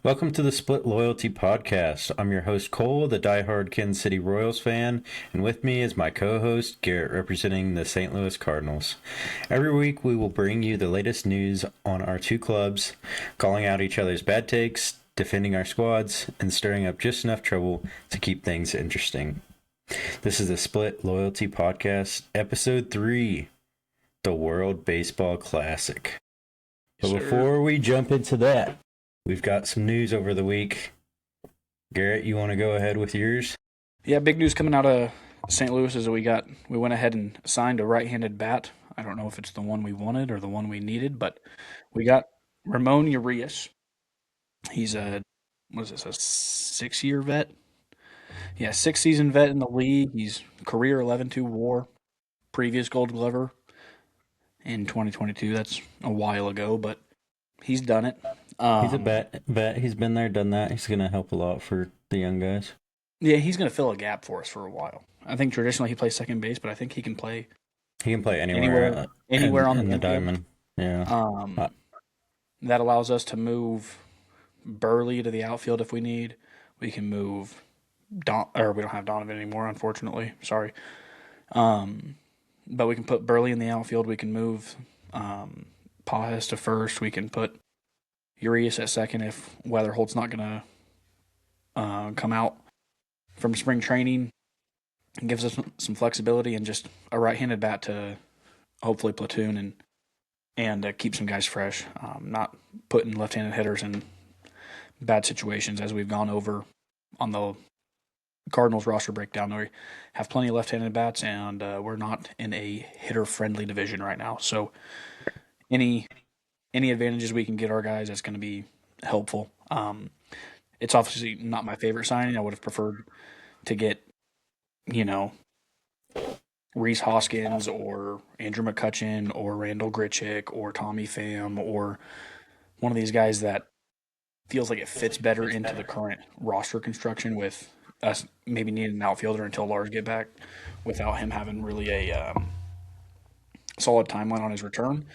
Welcome to the Split Loyalty Podcast. I'm your host, Cole, the diehard Kansas City Royals fan, and with me is my co-host, Garrett, representing the St. Louis Cardinals. Every week, we will bring you the latest news on our two clubs, calling out each other's bad takes, defending our squads, and stirring up just enough trouble to keep things interesting. This is the Split Loyalty Podcast, Episode 3, the World Baseball Classic. But before we jump into that, we've got some news over the week. Garrett, you want to go ahead with yours? Yeah, big news coming out of St. Louis is that we went ahead and signed a right-handed bat. I don't know if it's the one we wanted or the one we needed, but we got Ramon Urias. He's a 6-year vet? Yeah, 6-season vet in the league. He's career 11-2 WAR, previous Gold Glover in 2022. That's a while ago, but he's done it. He's a vet. He's been there, done that. He's going to help a lot for the young guys. Yeah, he's going to fill a gap for us for a while. I think traditionally he plays second base, but I think he can play. He can play anywhere on in the diamond. Yeah. That allows us to move Burley to the outfield if we need. We can move we don't have Donovan anymore, unfortunately. Sorry. But we can put Burley in the outfield. We can move Pajas to first. We can put Urias at second if Weatherholt's not going to come out from spring training. It gives us some flexibility and just a right-handed bat to hopefully platoon and keep some guys fresh. Not putting left-handed hitters in bad situations as we've gone over on the Cardinals roster breakdown. We have plenty of left-handed bats, and we're not in a hitter-friendly division right now. So any advantages we can get our guys, that's going to be helpful. It's obviously not my favorite signing. I would have preferred to get, Reese Hoskins or Andrew McCutchen or Randall Grichuk or Tommy Pham or one of these guys that feels like it fits better into the current roster construction with us maybe needing an outfielder until Lars get back without him having really a solid timeline on his return.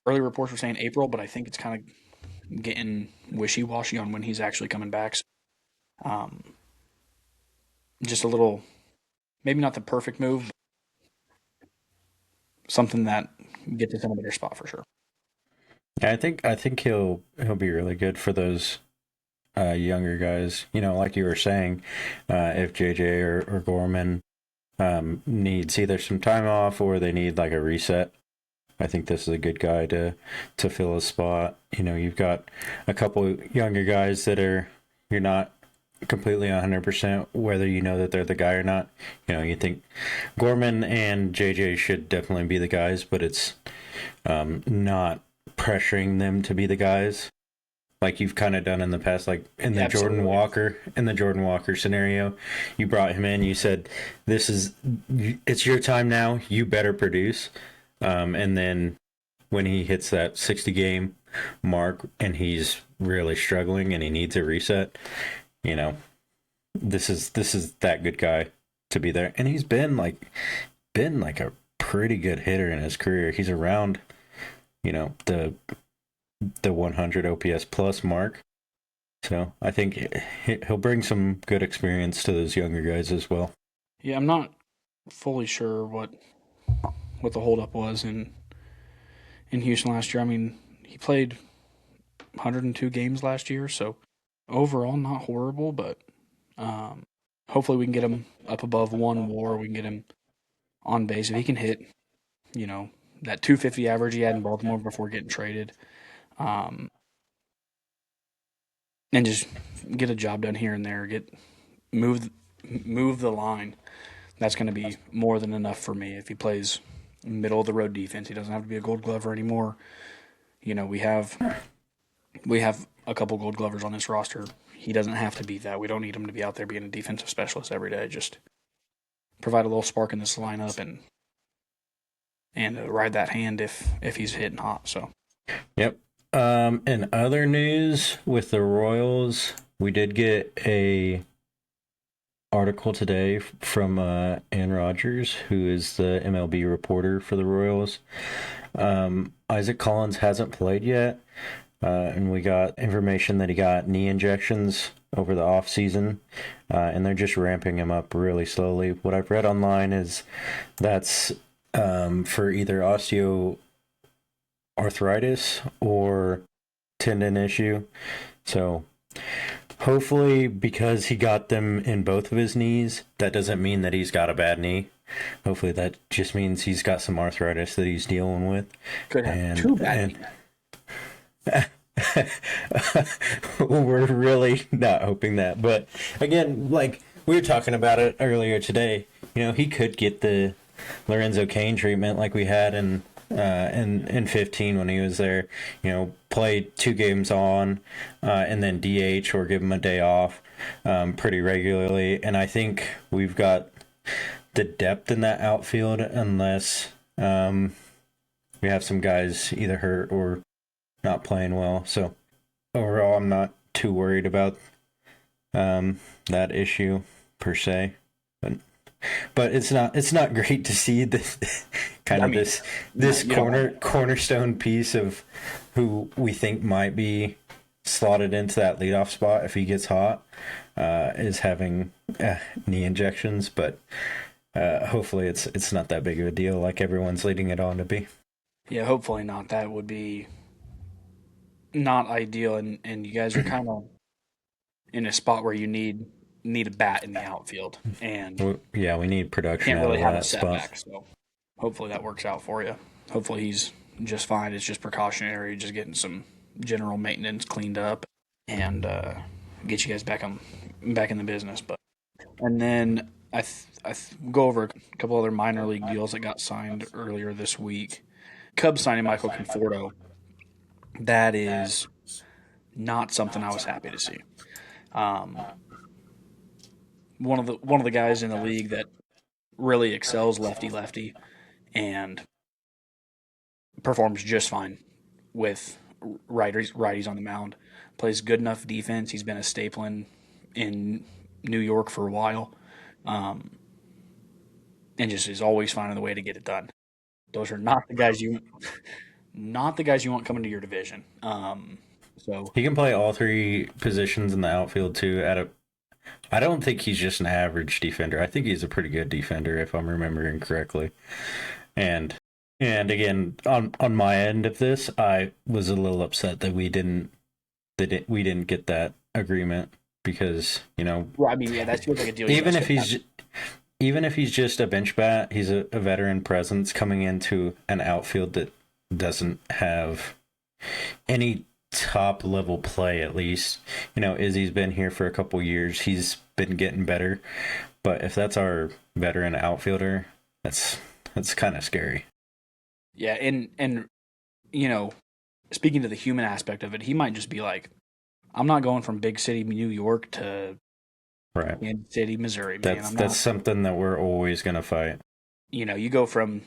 Early reports were saying April, but I think it's kind of getting wishy-washy on when he's actually coming back. So, just a little, maybe not the perfect move, but something that gets us in a better spot for sure. Yeah, I think he'll be really good for those younger guys. Like you were saying, if JJ or Gorman needs either some time off or they need like a reset, I think this is a good guy to fill a spot. You've got a couple younger guys that you're not completely 100% whether you know that they're the guy or not. You think Gorman and JJ should definitely be the guys, but it's not pressuring them to be the guys like you've kind of done in the past, like in the Jordan Walker scenario. You brought him in, you said it's your time now, you better produce. And then when he hits that 60 game mark and he's really struggling and he needs a reset, this is that good guy to be there. And he's been like a pretty good hitter in his career. He's around, the 100 OPS plus mark. So I think he'll bring some good experience to those younger guys as well. Yeah, I'm not fully sure what the holdup was in Houston last year. I mean, he played 102 games last year, so overall not horrible, but hopefully we can get him up above 1 WAR. We can get him on base. If he can hit, that 250 average he had in Baltimore before getting traded, and just get a job done here and there, move the line, that's going to be more than enough for me. If he plays middle of the road defense, he doesn't have to be a Gold Glover anymore. We have a couple Gold Glovers on this roster. He doesn't have to be that. We don't need him to be out there being a defensive specialist every day. Just provide a little spark in this lineup and ride that hand if he's hitting hot. So, yep. In other news with the Royals, we did get a article today from Ann Rogers, who is the MLB reporter for the Royals. Isaac Collins hasn't played yet. and we got information that he got knee injections over the off season, and they're just ramping him up really slowly. What I've read online is that's for either osteoarthritis or tendon issue. So hopefully, because he got them in both of his knees, that doesn't mean that he's got a bad knee. Hopefully, that just means he's got some arthritis that he's dealing with. Could have two bad knees. We're really not hoping that. But again, like we were talking about it earlier today, he could get the Lorenzo Kane treatment like we had in 15 when he was there. Play 2 games on and then DH or give him a day off pretty regularly. And I think we've got the depth in that outfield unless we have some guys either hurt or not playing well. So overall, I'm not too worried about that issue per se. But it's not great to see this cornerstone piece of who we think might be slotted into that leadoff spot if he gets hot is having knee injections. But hopefully it's not that big of a deal like everyone's leading it on to be. Yeah, hopefully not. That would be not ideal, and you guys are kind of in a spot where you need a bat in the outfield, and we need production. Can't really out of have a that setback. spot. So hopefully that works out for you. Hopefully he's just fine. It's just precautionary, just getting some general maintenance cleaned up, and get you guys back in the business. And then I go over a couple other minor league deals that got signed earlier this week. Cubs signing Michael Conforto. That is not something I was happy to see. One of the guys in the league that really excels lefty and performs just fine with righties on the mound. Plays good enough defense. He's been a staple in New York for a while, and just is always finding the way to get it done. Those are not the guys you want coming to your division. So he can play all 3 positions in the outfield too. I don't think he's just an average defender. I think he's a pretty good defender if I'm remembering correctly. And again, on my end of this, I was a little upset that we didn't get that agreement because well, I mean, yeah, that feels like a deal. Even if he's just a bench bat, he's a veteran presence coming into an outfield that doesn't have any top level play. At least Izzy's been here for a couple years. He's been getting better, but if that's our veteran outfielder, that's kind of scary. Yeah, and speaking to the human aspect of it, he might just be like, I'm not going from big city New York to right Kansas City, Missouri. Man. That's something that we're always gonna fight. You go from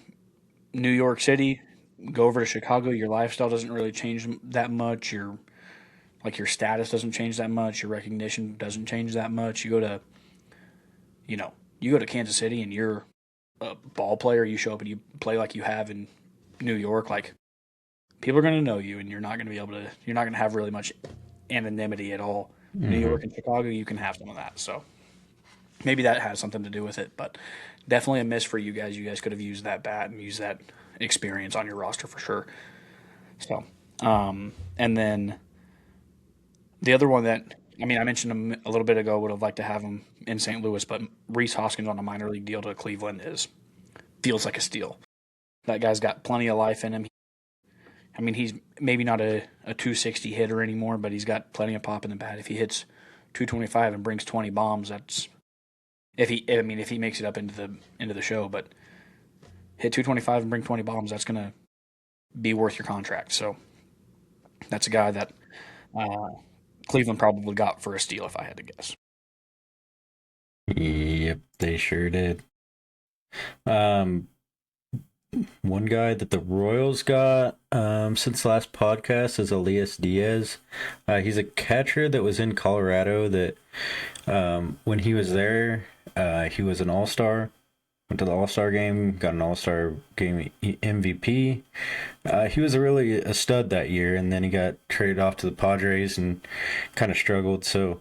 New York City, go over to Chicago, your lifestyle doesn't really change that much. Your status doesn't change that much. Your recognition doesn't change that much. You go to Kansas City and you're a ball player. You show up and you play like you have in New York. Like, people are going to know you, and you're not going to have really much anonymity at all. Mm-hmm. New York and Chicago, you can have some of that. So maybe that has something to do with it, but definitely a miss for you guys. You guys could have used that bat and used that experience on your roster for sure. So, and then the other one that, I mentioned him a little bit ago, would have liked to have him in St. Louis, but Rhys Hoskins on a minor league deal to Cleveland feels like a steal. That guy's got plenty of life in him. He's maybe not a 260 hitter anymore, but he's got plenty of pop in the bat. If he hits 225 and brings 20 bombs, that's if he makes it up into the show. But hit 225 and bring 20 bombs, that's gonna be worth your contract. So that's a guy that Cleveland probably got for a steal, if I had to guess. Yep, they sure did. One guy that the Royals got since last podcast is Elias Diaz. He's a catcher that was in Colorado that when he was there, he was an all-star. went to the All-Star game, got an All-Star game MVP. He was really a stud that year, and then he got traded off to the Padres and kind of struggled. So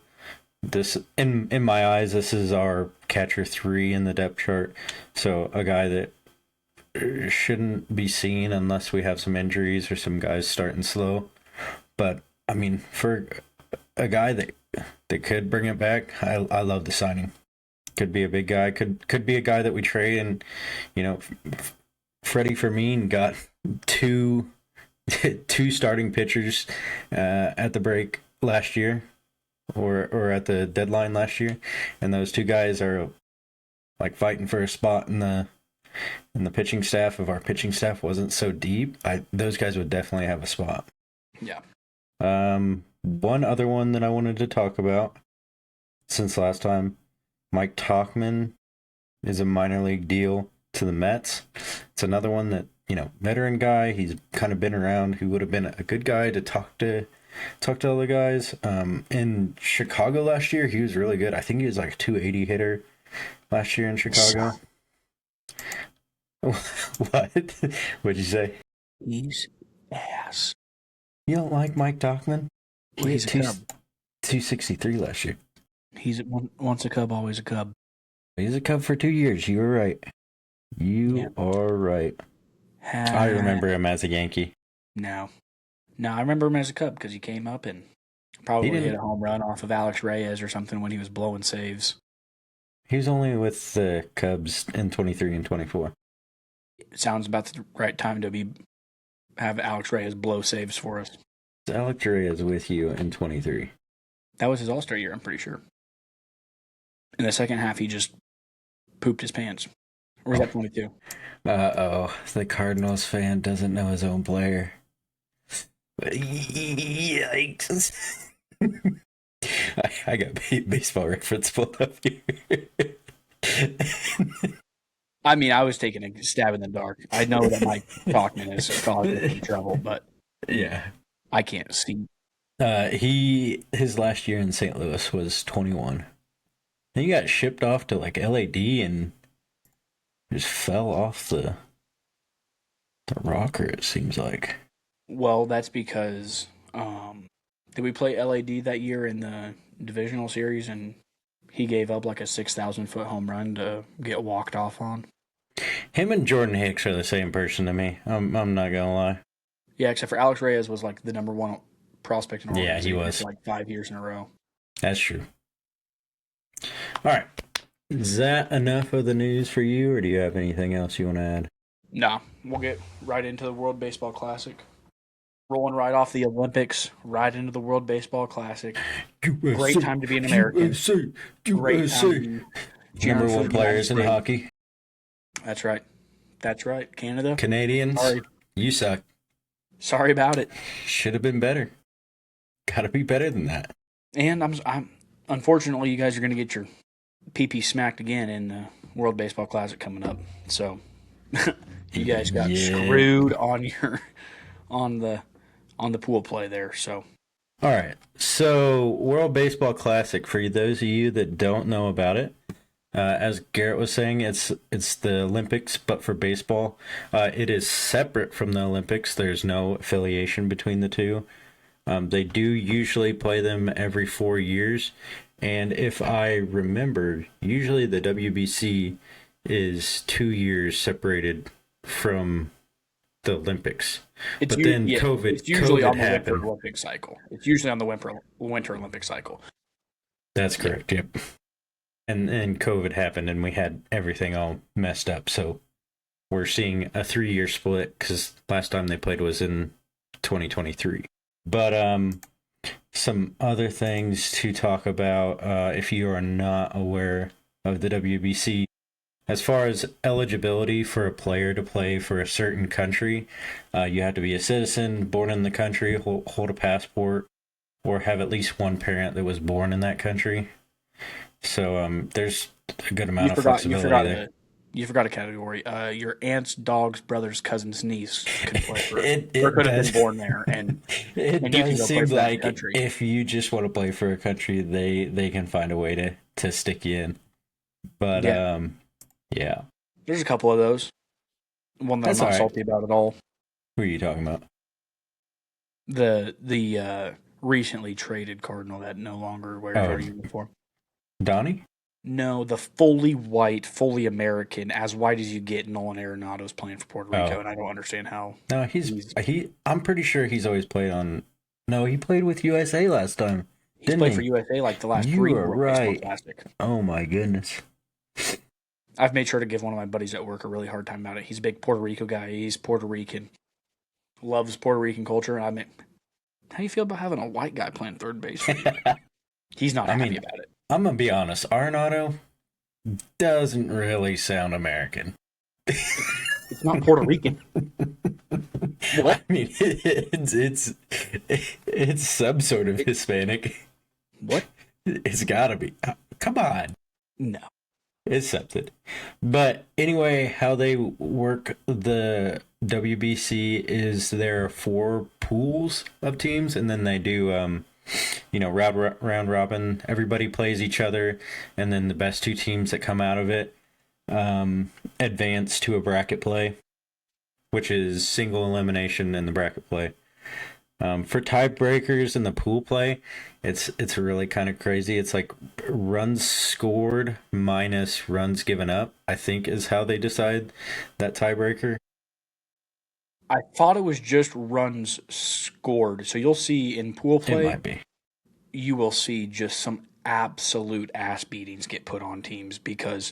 this, in my eyes, this is our catcher 3 in the depth chart. So a guy that shouldn't be seen unless we have some injuries or some guys starting slow. But I mean, for a guy that could bring it back, I love the signing. Could be a big guy. Could be a guy that we trade, and Freddie Fermin got two starting pitchers at the break last year, or at the deadline last year, and those 2 guys are like fighting for a spot in the pitching staff. If our pitching staff wasn't so deep, those guys would definitely have a spot. Yeah. One other one that I wanted to talk about since last time, Mike Tauchman is a minor league deal to the Mets. It's another one that, veteran guy. He's kind of been around. He would have been a good guy to talk to other guys. In Chicago last year, he was really good. I think he was like a 280 hitter last year in Chicago. What? What'd you say? He's ass. You don't like Mike Tauchman? Well, he's a Cub. 263 last year. He's once a Cub, always a Cub. He's a Cub for 2 years. You were right. You are right. I remember him as a Yankee. No, I remember him as a Cub because he came up and probably hit a home run off of Alex Reyes or something when he was blowing saves. He was only with the Cubs in 23 and 24. It sounds about the right time to have Alex Reyes blow saves for us. Alex Reyes with you in 23. That was his All-Star year, I'm pretty sure. In the second half, he just pooped his pants. Or was that 22? The Cardinals fan doesn't know his own player. Yikes. I got baseball reference pulled up here. I mean, I was taking a stab in the dark. I know that Mike Tauchman is causing trouble, but yeah, I can't see. His last year in St. Louis was 21. And he got shipped off to like LAD and just fell off the rocker, it seems like. Well, that's because did we play LAD that year in the divisional series, and he gave up like a 6,000-foot home run to get walked off on? Him and Jordan Hicks are the same person to me. I'm not gonna lie. Yeah, except for Alex Reyes was like the number 1 prospect in our organization. Yeah, he was for like 5 years in a row. That's true. All right. Is that enough of the news for you, or do you have anything else you want to add? No, we'll get right into the World Baseball Classic. Rolling right off the Olympics, right into the World Baseball Classic. USA, great time to be an American. USA, great time to be number 1 players in hockey. That's right. That's right. Canada. Canadians, sorry. You suck. Sorry about it. Should have been better. Got to be better than that. And I'm unfortunately, you guys are going to get your PP smacked again in the World Baseball Classic coming up. So you guys got screwed on the pool play there. So all right. So World Baseball Classic, for those of you that don't know about it, as Garrett was saying, it's the Olympics, but for baseball. It is separate from the Olympics. There's no affiliation between the two. They do usually play them every 4 years. And if I remember, usually the WBC is 2 years separated from the Olympics. Then COVID, it's usually COVID on the happened. Winter Olympic cycle. It's usually on the Winter Olympic cycle. That's correct. Yep. And COVID happened, and we had everything all messed up. So we're seeing a 3-year split because last time they played was in 2023. But some other things to talk about if you are not aware of the WBC. As far as eligibility for a player to play for a certain country, you have to be a citizen, born in the country, hold a passport, or have at least one parent that was born in that country. So there's a good amount of flexibility there. You forgot a category. Your aunt's dog's brother's cousin's niece could play for it could have been born there, and it does seem like if you just want to play for a country, they can find a way to stick you in. But yeah. There's a couple of those. One that I'm That's all not right. salty about at all. Who are you talking about? The recently traded Cardinal that no longer wears Oh, our uniform. Donnie? No, the fully white, fully American, as white as you get, Nolan Arenado's playing for Puerto Rico, Oh, and I don't understand how no, he's I'm pretty sure he's always played on. No, he played with USA last time, he's didn't played for he? USA like the last You three are World Baseball right. Classic. Oh my goodness. I've made sure to give one of my buddies at work a really hard time about it. He's a big Puerto Rico guy. He's Puerto Rican, loves Puerto Rican culture. I mean, how do you feel about having a white guy playing third base for you? He's not I happy mean, about it. I'm gonna be honest. Arenado doesn't really sound American. It's not Puerto Rican. I What? mean, it's some sort of Hispanic. What? It's gotta be. Come on, No. it's something. But anyway, how they work the WBC is there are four pools of teams, and then they do round robin. Everybody plays each other, and then the best two teams that come out of it advance to a bracket play, which is single elimination in the bracket play. For tiebreakers in the pool play, it's really kind of crazy. It's like runs scored minus runs given up, I think is how they decide that tiebreaker. I thought it was just runs scored. So you'll see in pool It play, might be. you will see just some absolute ass beatings get put on teams because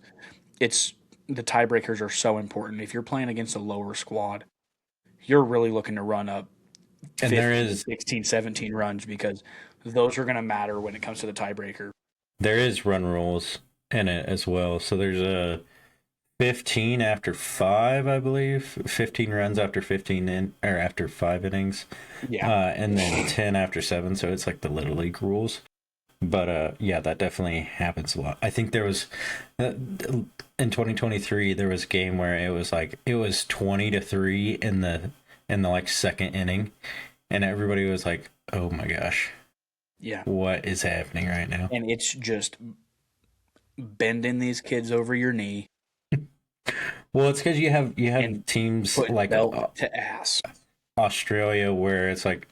it's the tiebreakers are so important. If you're playing against a lower squad, you're really looking to run up And there 15, is 16, 17 runs because those are going to matter when it comes to the tiebreaker. there is run rules in it as well. So there's a 15 after 5, I believe. 15 runs after 5 innings. Yeah. And then 10 after 7, so it's like the little league rules. But yeah, that definitely happens a lot. I think there was in 2023 there was a game where it was 20-3 in the like second inning, and everybody was like, "Oh my gosh, Yeah. what is happening right now?" And it's just bending these kids over your knee Well, it's because you have and teams putting like belt to ass. Australia where it's like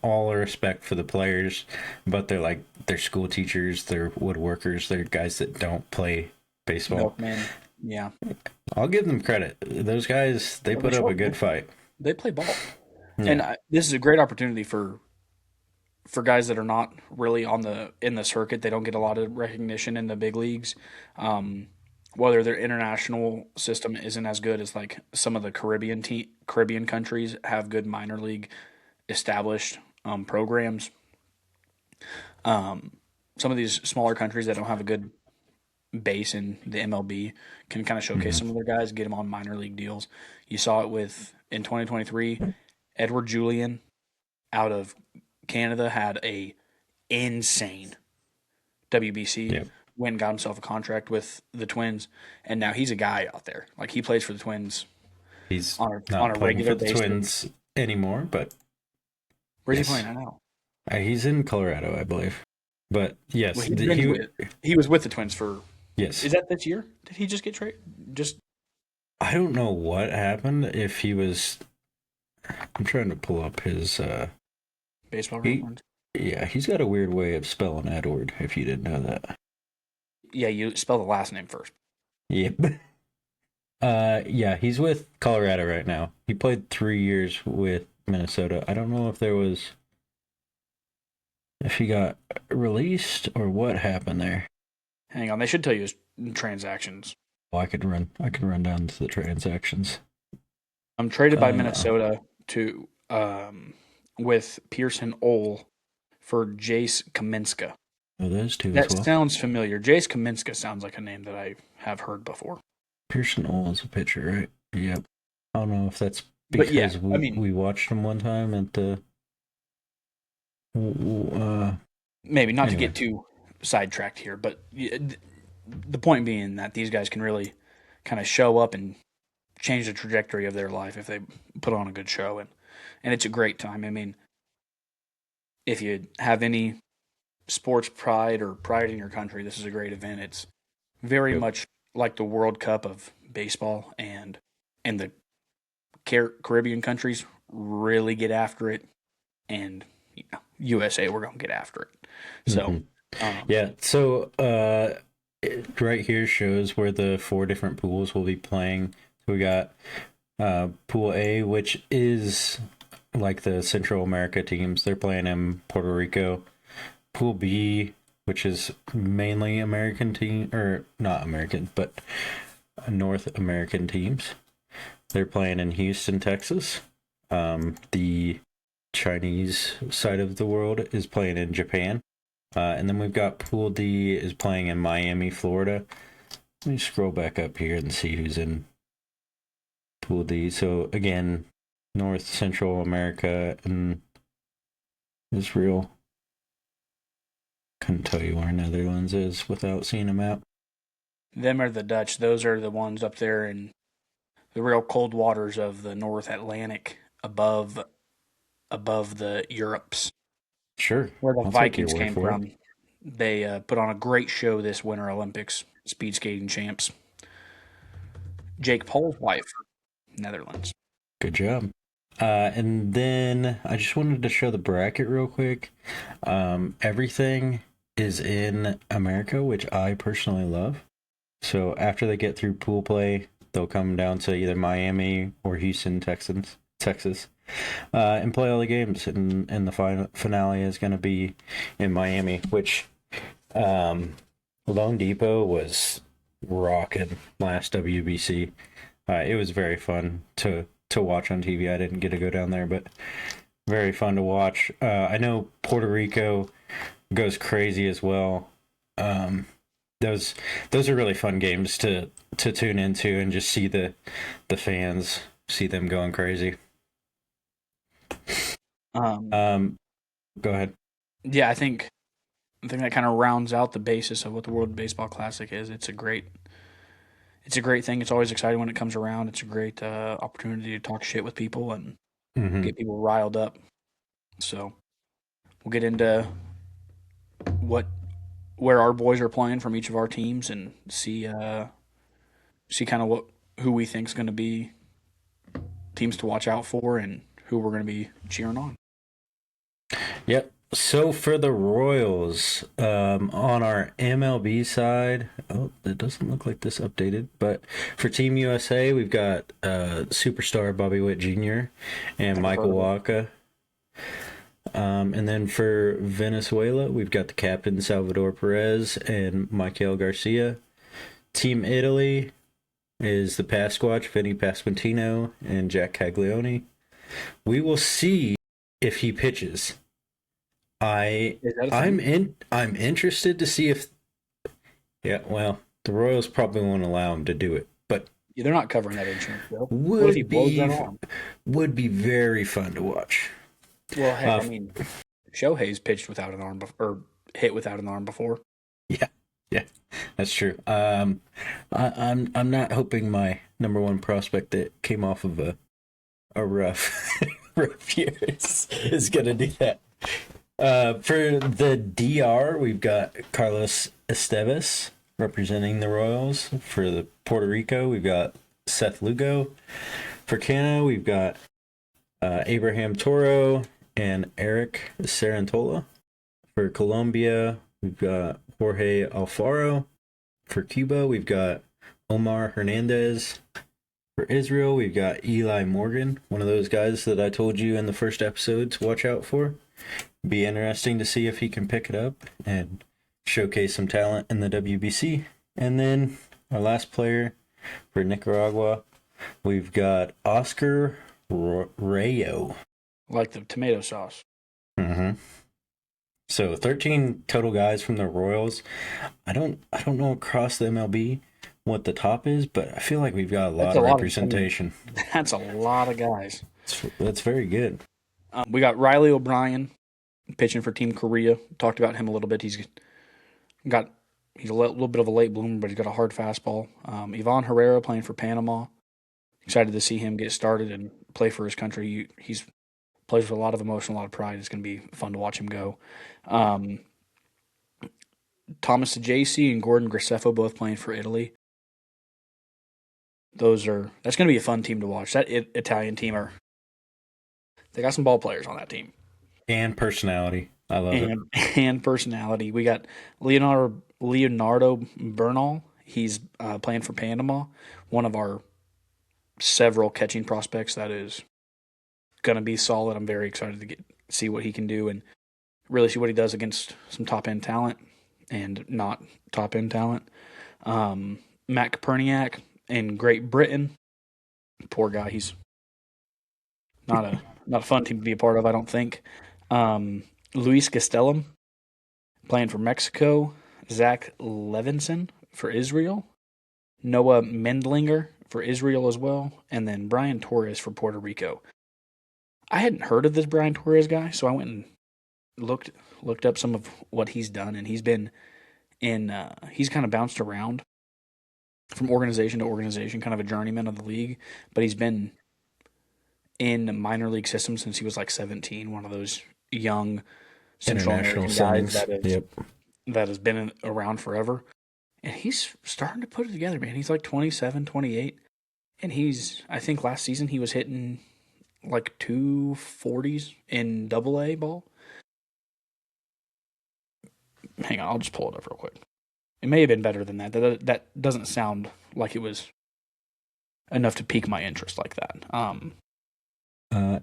all respect for the players, but they're school teachers, they're woodworkers, they're guys that don't play baseball. Milkman. Yeah. I'll give them credit. Those guys, they put up a good fight. They play ball. And Yeah. this is a great opportunity for guys that are not really in the circuit. They don't get a lot of recognition in the big leagues. Whether their international system isn't as good as like some of the Caribbean countries have good minor league established programs. Some of these smaller countries that don't have a good base in the MLB can kind of showcase some of their guys, get them on minor league deals. You saw it in 2023, Edward Julian out of Canada had a insane WBC. Yep. Went and got himself a contract with the Twins, and now he's a guy out there. Like he plays for the Twins He's on not a playing for regular the basis. Twins anymore, but Where's yes. he playing now? He's in Colorado, I believe. But yes, Well, he was with the Twins for. yes. Is that this year? Did he just get traded? Just I don't know what happened. If he was, I'm trying to pull up his. baseball He- reference? Yeah, he's got a weird way of spelling Edward. If you didn't know that. Yeah, you spell the last name first. Yep. Yeah, he's with Colorado right now. He played 3 years with Minnesota. I don't know if he got released or what happened there. Hang on, they should tell you his transactions. Well, I could run down to the transactions. I'm traded by Minnesota to with Pearson Ole for Jace Kaminska. Oh, those two That as well. sounds familiar. Jace Kaminska sounds like a name that I have heard before. Pearson Ole is a pitcher, right? Yep. I don't know if that's But because yeah, I mean- we watched him one time at the. Maybe not to Anyway. get too sidetracked here, but the point being that these guys can really kind of show up and change the trajectory of their life if they put on a good show, and it's a great time. I mean, if you have any sports pride or pride in your country, this is a great event. It's very Yep. much like the World Cup of baseball, and the Caribbean countries really get after it, and USA, we're gonna get after it. So, Hmm. um, Yeah. So right here shows where the four different pools will be playing. So we got Pool A, which is like the Central America teams. They're playing in Puerto Rico. Pool B, which is mainly American team, or not American, but North American teams. They're playing in Houston, Texas. The Chinese side of the world is playing in Japan. And then we've got Pool D is playing in Miami, Florida. Let me scroll back up here and see who's in Pool D. So again, North Central America and Israel. Couldn't tell you where Netherlands is without seeing a map. them are the Dutch. Those are the ones up there in the real cold waters of the North Atlantic, above the Europes, Sure, where the I'll take your Vikings word came for it. from. They put on a great show this Winter Olympics. Speed skating champs. Jake Paul's wife, Netherlands. Good job. And then I just wanted to show the bracket real quick. Everything is in America, which I personally love. So after they get through pool play, they'll come down to either Miami or Houston, Texas, and play all the games. And the finale is going to be in Miami, which Lone Depot was rocking last WBC. It was very fun to watch on TV. I didn't get to go down there, but very fun to watch. I know Puerto Rico goes crazy as well. Um, those are really fun games to tune into and just see the fans see them going crazy. Um, Um, Go ahead. yeah, I think that kind of rounds out the basis of what the World Baseball Classic is. It's a great thing. It's always exciting when it comes around. It's a great opportunity to talk shit with people and Hmm. get people riled up. So we'll get into what where our boys are playing from each of our teams and see kind of what who we think is going to be teams to watch out for and who we're going to be cheering on. Yep. So for the Royals, on our MLB side, oh, it doesn't look like this updated, but for Team USA, we've got superstar Bobby Witt Jr. and Never heard Michael of it. Wacha. And then for Venezuela, we've got the captain Salvador Perez and Michael Garcia. Team Italy is the Pasquatch, Vinny Pasquantino, and Jack Caglione. We will see if he pitches. Is that a thing? I'm interested to see if, yeah, well, the Royals probably won't allow him to do it, but Yeah, they're not covering that insurance bill. What if he would blows that be arm? would be very fun to watch. Well, heck, Uh, I mean, Shohei's pitched without an arm or hit without an arm before. yeah, yeah, that's true. I'm not hoping my number one prospect that came off of a rough rough year is gonna do that. For the DR, we've got Carlos Esteves representing the Royals. For the Puerto Rico, we've got Seth Lugo. For Canada, we've got Abraham Toro and Eric Sarantola. For Colombia, we've got Jorge Alfaro. For Cuba, we've got Omar Hernandez. For Israel, we've got Eli Morgan, one of those guys that I told you in the first episode to watch out for. Be interesting to see if he can pick it up and showcase some talent in the WBC. And then our last player for Nicaragua, we've got Oscar Rayo. Like the tomato sauce. Mm-hmm. So 13 total guys from the Royals. I don't know across the MLB what the top is, but I feel like we've got a That's lot a of lot of. I mean, representation. that's a lot of guys. That's very good. We got Riley O'Brien pitching for Team Korea. Talked about him a little bit. Got he's a little bit of a late bloomer, but he's got a hard fastball. Ivan Herrera playing for Panama. Excited to see him get started and play for his country. He's plays with a lot of emotion, a lot of pride. It's going to be fun to watch him go. Um, Thomas Ajacci and Gordon Graceffo both playing for Italy. that's going to be a fun team to watch. That Italian team they got some ball players on that team And personality. I love it. and personality. We got Leonardo Bernal. He's playing for Panama, one of our several catching prospects that is going to be solid. I'm very excited to see what he can do and really see what he does against some top end talent and not top end talent. Matt Koperniak in Great Britain. Poor guy. He's not a fun team to be a part of, I don't think. Luis Castellum playing for Mexico. Zach Levinson for Israel. Noah Mendlinger for Israel as well. And then Brian Torres for Puerto Rico. I hadn't heard of this Brian Torres guy, so I went and looked up some of what he's done, and he's been he's kind of bounced around from organization to organization, kind of a journeyman of the league, but he's been in the minor league system since he was like 17, one of those young Central American guys that has been around forever. And he's starting to put it together, man. He's like 27, 28, and I think last season he was hitting like 240s in AA ball. Hang on, I'll just pull it up real quick. It may have been better than that. That doesn't sound like it was enough to pique my interest like that.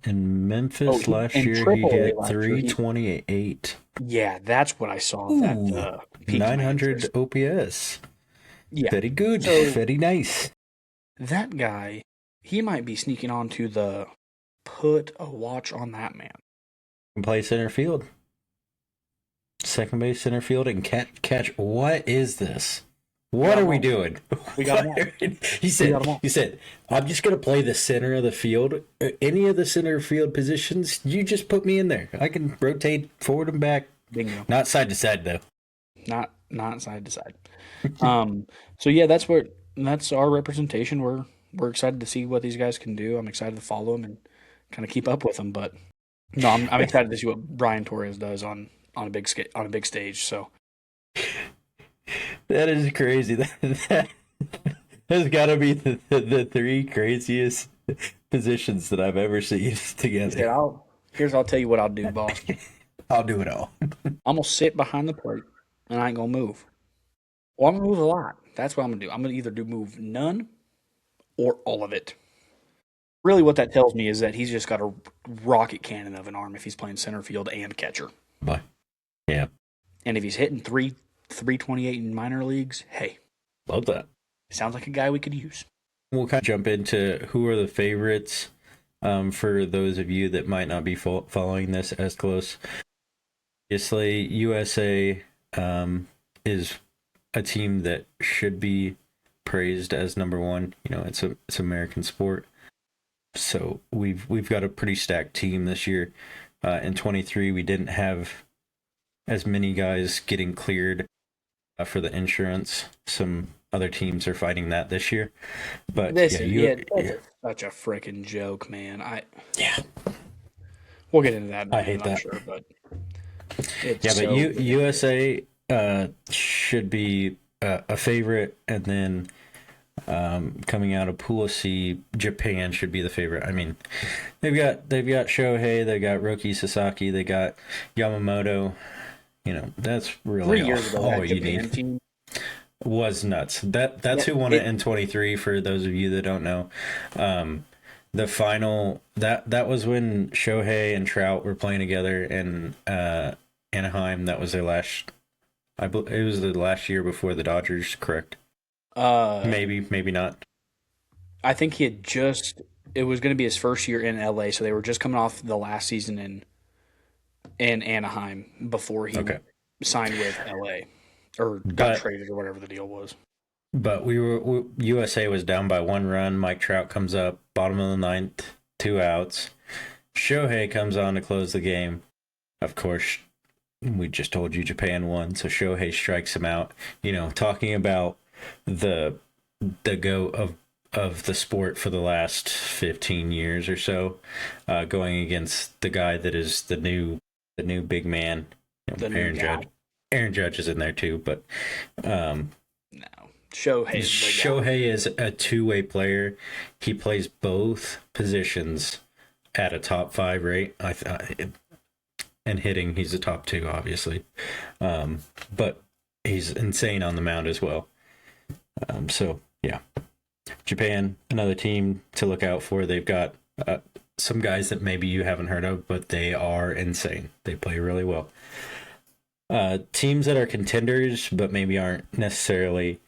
In Memphis last year, he hit 328. Yeah, that's what I saw. Ooh, that 900 OPS. Yeah, very good, very nice. That guy, he might be sneaking on to put a watch on that man. Can play center field. Second base, center field, and catch. What is this? What are we doing? We got him. He said, I'm just going to play the center of the field. Any of the center field positions, you just put me in there. I can rotate forward and back. Bingo. Not side to side, though. Not side to side. So, yeah, that's our representation. We're excited to see what these guys can do. I'm excited to follow them and kind of keep up with them. But, no, I'm excited to see what Brian Torres does on a big stage. So that is crazy. That has got to be the three craziest positions that I've ever seen together. I'll tell you what I'll do, boss. I'll do it all. I'm gonna sit behind the plate and I ain't gonna move. Well, I'm gonna move a lot. That's what I'm gonna do. I'm gonna either move none or all of it. Really, what that tells me is that he's just got a rocket cannon of an arm if he's playing center field and catcher. Bye. Yeah. And if he's hitting 328 in minor leagues, hey. Love that. Sounds like a guy we could use. We'll kind of jump into who are the favorites for those of you that might not be following this as close. Obviously, USA is a team that should be praised as number one. You know, it's American sport. So we've got a pretty stacked team this year. In 23, we didn't have as many guys getting cleared for the insurance. Some other teams are fighting that this year. But that's such a freaking joke, man. We'll get into that. I hate that. Sure, but USA should be a favorite, and then coming out of Pool C, Japan should be the favorite. I mean, they've got Shohei, they got Roki Sasaki, they got Yamamoto. You know, that's really 3 years ago, all you need. Team was nuts. That's who won it in 23. For those of you that don't know, the final that was when Shohei and Trout were playing together in Anaheim. That was their last. It was the last year before the Dodgers. Correct? Maybe not. I think he had it was going to be his first year in LA, so they were just coming off the last season in Anaheim before he signed with LA or got traded or whatever the deal was. But USA was down by 1 run. Mike Trout comes up, bottom of the ninth, 2 outs. Shohei comes on to close the game. Of course, we just told you Japan won, so Shohei strikes him out. You know, talking about the go of the sport for the last 15 years or so, going against the guy that is the new big man. You know, Aaron Judge is in there too, but no, Shohei is the guy. Shohei is a two-way player. He plays both positions at a top five rate. And hitting, he's a top two, obviously. But he's insane on the mound as well. So yeah, Japan, another team to look out for. They've got some guys that maybe you haven't heard of, but they are insane. They play really well. Teams that are contenders, but maybe aren't necessarily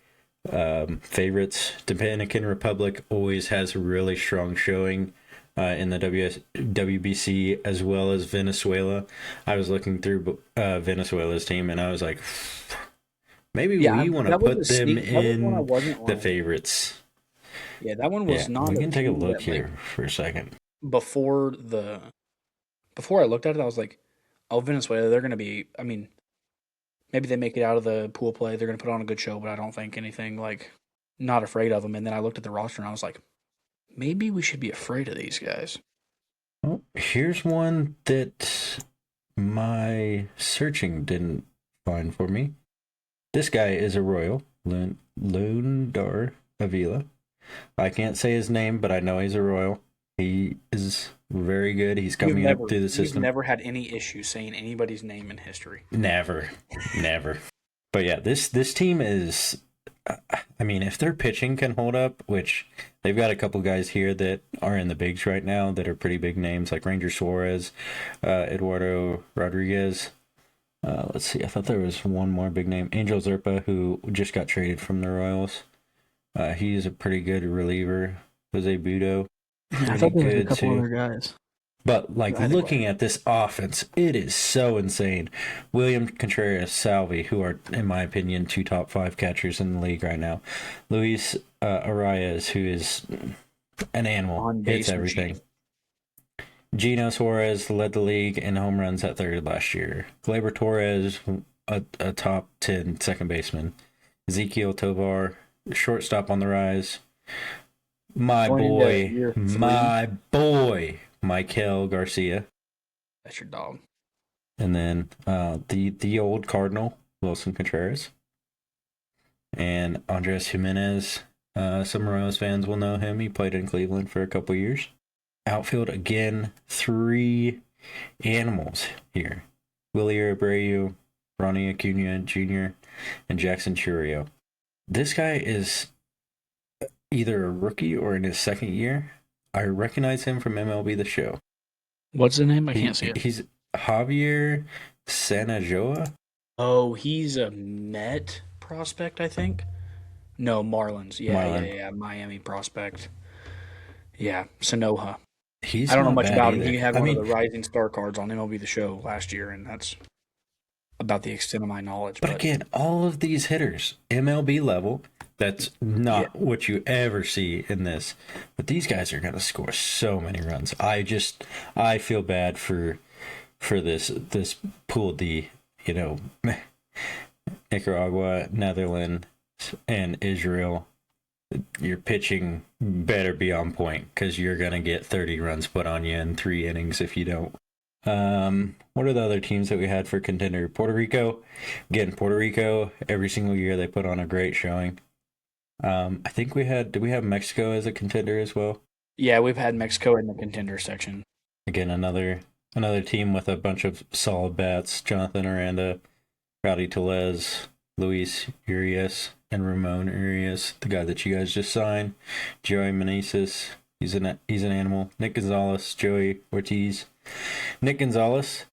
favorites. Dominican Republic always has a really strong showing in the WBC, as well as Venezuela. I was looking through Venezuela's team, and I was like, maybe we want to put them in the favorites. Yeah, that one was not. We can take a look here for a second. Before I looked at it, I was like, oh, Venezuela, they're going to be, I mean, maybe they make it out of the pool play. They're going to put on a good show, but I don't think anything, like, not afraid of them. And then I looked at the roster, and I was like, maybe we should be afraid of these guys. Oh, here's one that my searching didn't find for me. This guy is a Royal, Lundar Avila. I can't say his name, but I know he's a Royal. He is very good. He's coming up through the system. You've never had any issue saying anybody's name in history. Never. But yeah, this team is, I mean, if their pitching can hold up, which they've got a couple guys here that are in the bigs right now that are pretty big names, like Ranger Suarez, Eduardo Rodriguez. Let's see, I thought there was one more big name, Angel Zerpa, who just got traded from the Royals. He's a pretty good reliever. Jose Budo. I thought there was a couple other guys. But looking at this offense, it is so insane. William Contreras, Salvi, who are, in my opinion, 2 top 5 catchers in the league right now. Luis Arias, who is an animal, hits everything. Gino Suarez led the league in home runs at third last year. Gleyber Torres, a top 10 second baseman. Ezequiel Tovar, shortstop on the rise. My boy, Michael Garcia. That's your dog. And then the old Cardinal, Wilson Contreras. And Andres Jimenez. Some Royals fans will know him. He played in Cleveland for a couple years. Outfield, again, 3 animals here. Willie Abreu, Ronnie Acuna Jr., and Jackson Churio. This guy is either a rookie or in his second year. I recognize him from MLB The Show. What's the name? I can't see it. He's Javier Sanajoa. Oh, he's a Met prospect, I think. No, Marlins. Yeah, Miami prospect. Yeah, Sanoja. I don't know much about him. He had one of the Rising Star cards on MLB The Show last year, and that's about the extent of my knowledge. But again, all of these hitters, MLB level, that's not what you ever see in this. But these guys are going to score so many runs. I feel bad for this pool D, Nicaragua, Netherlands, and Israel. Your pitching better be on point, because you're going to get 30 runs put on you in 3 innings if you don't. What are the other teams that we had for contender? Puerto Rico. Again, Puerto Rico, every single year they put on a great showing. I think did we have Mexico as a contender as well? Yeah, we've had Mexico in the contender section. Again, another team with a bunch of solid bats. Jonathan Aranda, Rowdy Tellez, Luis Urias, and Ramon Urias, the guy that you guys just signed. Joey Meneses, he's an animal. Nick Gonzalez, Joey Ortiz. Nick Gonzalez,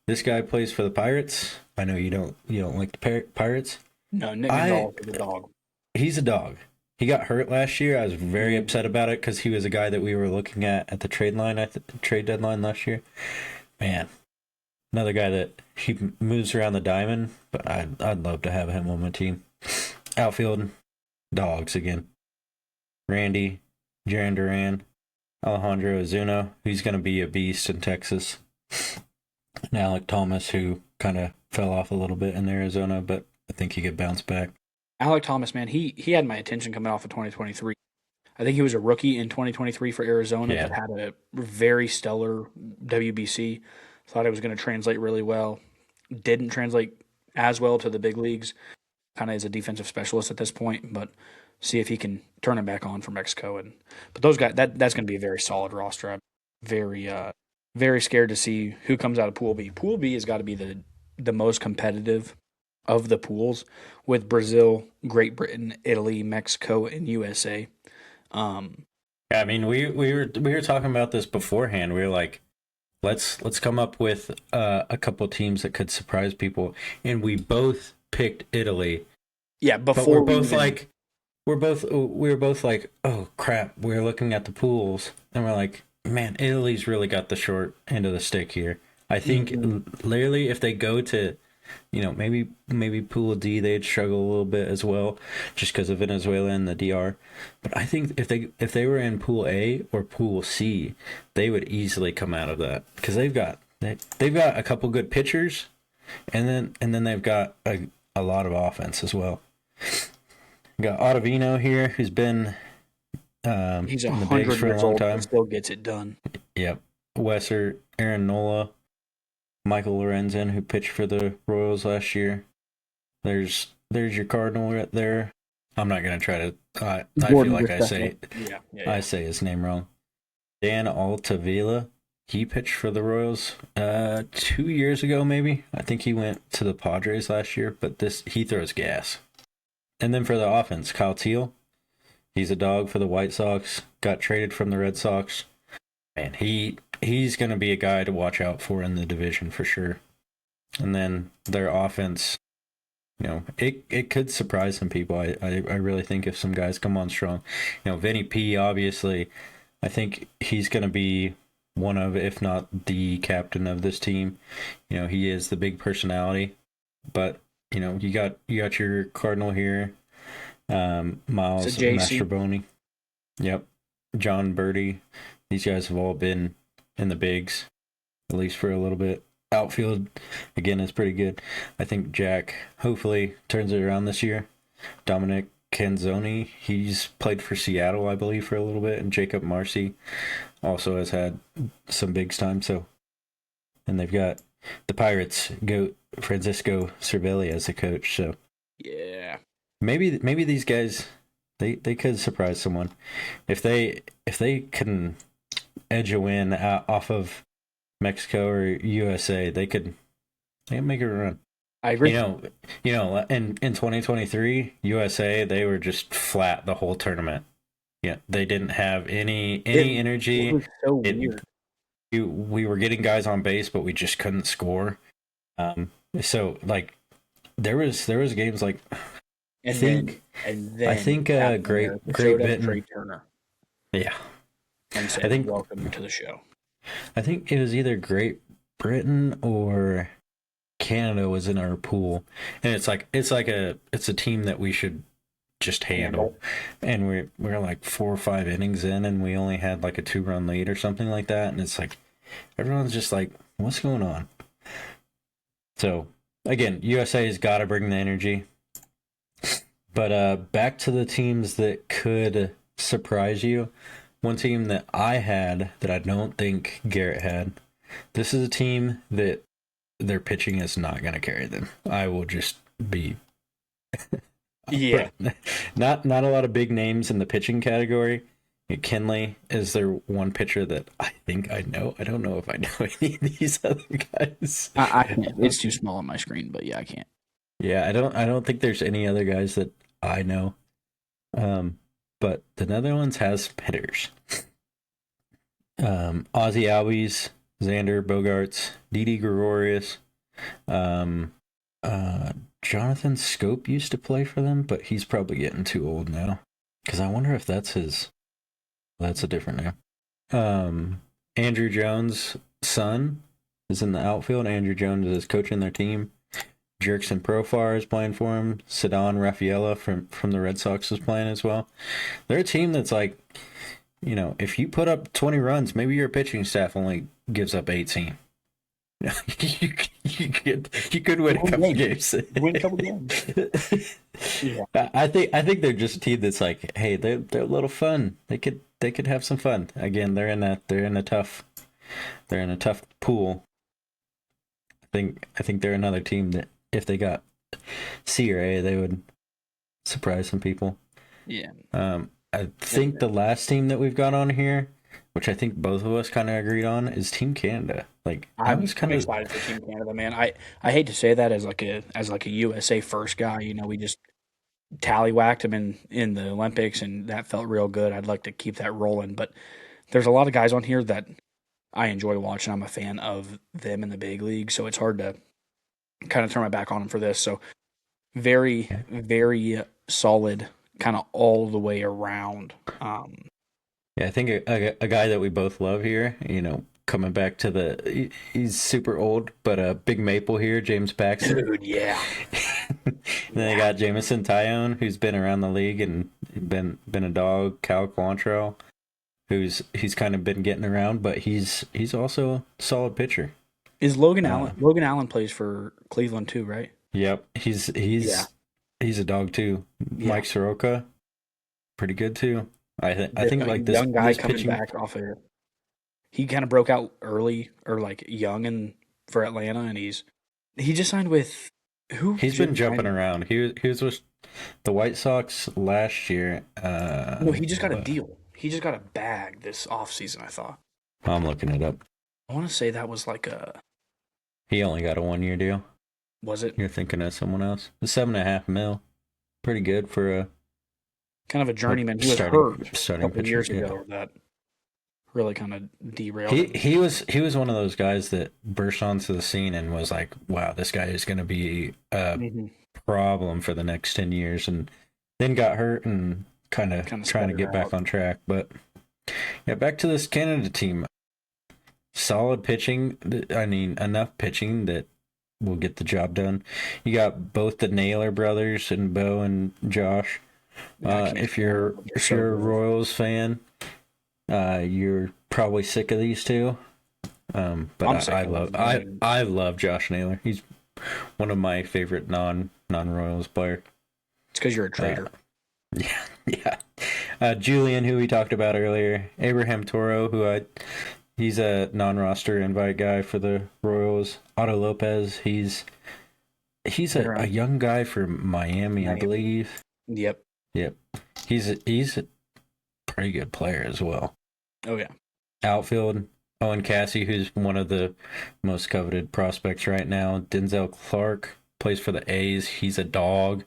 this guy plays for the Pirates. I know you don't like the Pirates. No, Nick Gonzalez is a dog. He's a dog. He got hurt last year. I was very upset about it because he was a guy that we were looking at the trade deadline last year. Man, another guy that he moves around the diamond, but I'd love to have him on my team. Outfield, dogs again. Randy, Jaron Duran, Alejandro Ozuna, who's going to be a beast in Texas. And Alec Thomas, who kind of fell off a little bit in Arizona, but I think he could bounce back. Alec Thomas, man, he had my attention coming off of 2023. I think he was a rookie in 2023 for Arizona that had a very stellar WBC. Thought it was going to translate really well. Didn't translate as well to the big leagues. kind of is a defensive specialist at this point, but see if he can turn him back on for Mexico. But those guys, that's going to be a very solid roster. I'm very very scared to see who comes out of Pool B. Pool B has got to be the most competitive of the pools, with Brazil, Great Britain, Italy, Mexico, and USA. Yeah, I mean, we were talking about this beforehand. We were like, let's come up with a couple teams that could surprise people, and we both picked Italy. Yeah, But before we were both like, oh crap, we're looking at the pools and we're like, man, Italy's really got the short end of the stick here. I think literally if they go to, maybe pool D, they'd struggle a little bit as well, just because of Venezuela and the DR. But I think if they were in pool A or pool C, they would easily come out of that, because they've got a couple good pitchers, and then they've got a lot of offense as well. Got Ottavino here, who's been he's in the bigs 100 for a years long old time. and still gets it done. Yep. Wesser, Aaron Nola, Michael Lorenzen, who pitched for the Royals last year. There's your Cardinal right there. I'm not gonna try to. I feel like I say his name wrong. Dan Altavilla. He pitched for the Royals 2 years ago, maybe. I think he went to the Padres last year, but he throws gas. And then for the offense, Kyle Teal. He's a dog for the White Sox. Got traded from the Red Sox. Man, he's going to be a guy to watch out for in the division for sure. And then their offense, it could surprise some people. I really think if some guys come on strong. Vinny P, obviously, I think he's going to be one of, if not the captain of this team. He is the big personality. But, you got your Cardinal here. Miles Mastrobuoni. Yep. John Birdie. These guys have all been in the bigs, at least for a little bit. Outfield, again, is pretty good. I think Jack hopefully turns it around this year. Dominic Canzoni, he's played for Seattle, I believe, for a little bit. And Jacob Marcy also has had some bigs time. And they've got the Pirates, GOAT Francisco Cervelli as a coach. So yeah. Maybe these guys they could surprise someone if they can edge a win off of Mexico or USA. They can make a run. I agree. In 2023 USA, they were just flat the whole tournament. Yeah, they didn't have any energy. It was so weird. We were getting guys on base, but we just couldn't score. So like there was games like. I think Great Britain. Trey Turner. Yeah. And said, welcome to the show. I think it was either Great Britain or Canada was in our pool, and it's a team that we should just handle. And we're like 4 or 5 innings in, and we only had like a 2-run lead or something like that, and it's like everyone's just like, what's going on? So again, USA's got to bring the energy. But back to the teams that could surprise you. One team that I had that I don't think Garrett had. This is a team that their pitching is not going to carry them. I will just be... yeah. Not a lot of big names in the pitching category. Kenley is their one pitcher that I think I know. I don't know if I know any of these other guys. I can't. It's too small on my screen, but yeah, I can't. Yeah, I don't think there's any other guys that I know. But the Netherlands has hitters. Ozzy Albies, Xander Bogaerts, Didi Gregorius. Jonathan Scope used to play for them, but he's probably getting too old now. Because I wonder if that's his... That's a different name. Andrew Jones' son is in the outfield. Andrew Jones is coaching their team. Jerkson Profar is playing for him. Ceddanne Rafaela from the Red Sox is playing as well. They're a team that's like, if you put up 20 runs, maybe your pitching staff only gives up 18. you could win a couple games. Win a couple games. Yeah. I think they're just a team that's like, hey, they're a little fun. They could have some fun. Again, they're in a tough pool. I think they're another team that if they got C or A, they would surprise some people. Yeah. I think the last team that we've got on here, which I think both of us kind of agreed on, is Team Canada. Like I was I'm kind of excited for Team Canada, man. I hate to say that as like a USA first guy. You know, we just tallywhacked him in the Olympics, and that felt real good. I'd like to keep that rolling, but there's a lot of guys on here that I enjoy watching. I'm a fan of them in the big league, so it's hard to kind of turn my back on them for this. So very, very solid, kind of all the way around. yeah. I think a guy that we both love here. Coming back to he's super old, but a big maple here, James Paxton. Dude, yeah. And then they got Jamison Tyone, who's been around the league and been a dog. Cal Quantrill, he's kind of been getting around, but he's also a solid pitcher. Is Logan Allen? Logan Allen plays for Cleveland too, right? Yep, he's a dog too. Yeah. Mike Soroka, pretty good too. I think like this young guy this coming pitching, back off of. He kind of broke out early or like young for Atlanta, and he just signed with who? he's been jumping around. He was with the White Sox last year. No, he just got a deal. He just got a bag this offseason, I thought. I'm looking it up. I want to say that was like a. He only got a 1-year deal. Was it? You're thinking of someone else. $7.5 million. Pretty good for a kind of a journeyman. He was hurt a couple years ago. That really kind of derailed him. He was one of those guys that burst onto the scene and was like, wow, this guy is going to be a problem for the next 10 years, and then got hurt and kind of trying to get back on track. But yeah, back to this Canada team. Solid pitching. I mean, enough pitching that will get the job done. You got both the Naylor brothers and Bo and Josh. If you're a Royals fan, you're probably sick of these two. But I love Josh Naylor. He's one of my favorite non-Royals player. It's because you're a traitor. Yeah. Julian, who we talked about earlier, Abraham Toro, he's a non-roster invite guy for the Royals. Otto Lopez, he's a young guy from Miami, I believe. Yep. He's a pretty good player as well. Oh yeah. Outfield, Owen Cassie, who's one of the most coveted prospects right now. Denzel Clark plays for the A's. He's a dog.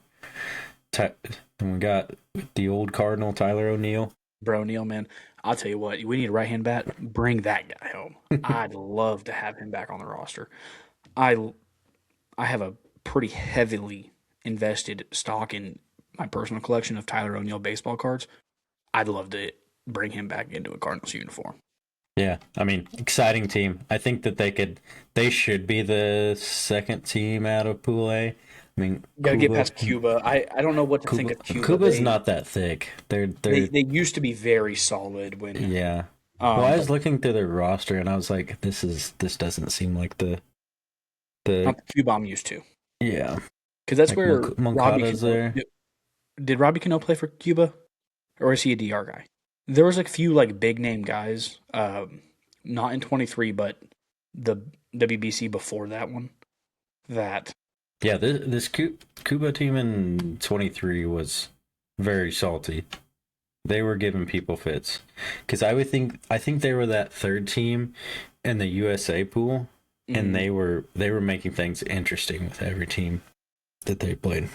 And we got the old Cardinal, Tyler O'Neill. Bro, Neil, man, I'll tell you what, we need a right-hand bat. Bring that guy home. I'd love to have him back on the roster. I have a pretty heavily invested stock in my personal collection of Tyler O'Neill baseball cards. I'd love to bring him back into a Cardinals uniform. Yeah, I mean, exciting team. I think that they should be the second team out of Pool A. I mean, you gotta get past Cuba. I don't know what to think of Cuba. Cuba's not that thick. They used to be very solid when. Yeah. Well, I was looking through their roster and I was like, this doesn't seem like the not the Cuba I'm used to. Yeah. Because that's like where Moncada's there. Did Robbie Cano play for Cuba, or is he a DR guy? There was a few like big name guys, not in 23, but the WBC before that one. Yeah, this Cuba team in 23 was very salty. They were giving people fits because I think they were that third team in the USA pool, and they were making things interesting with every team that they played.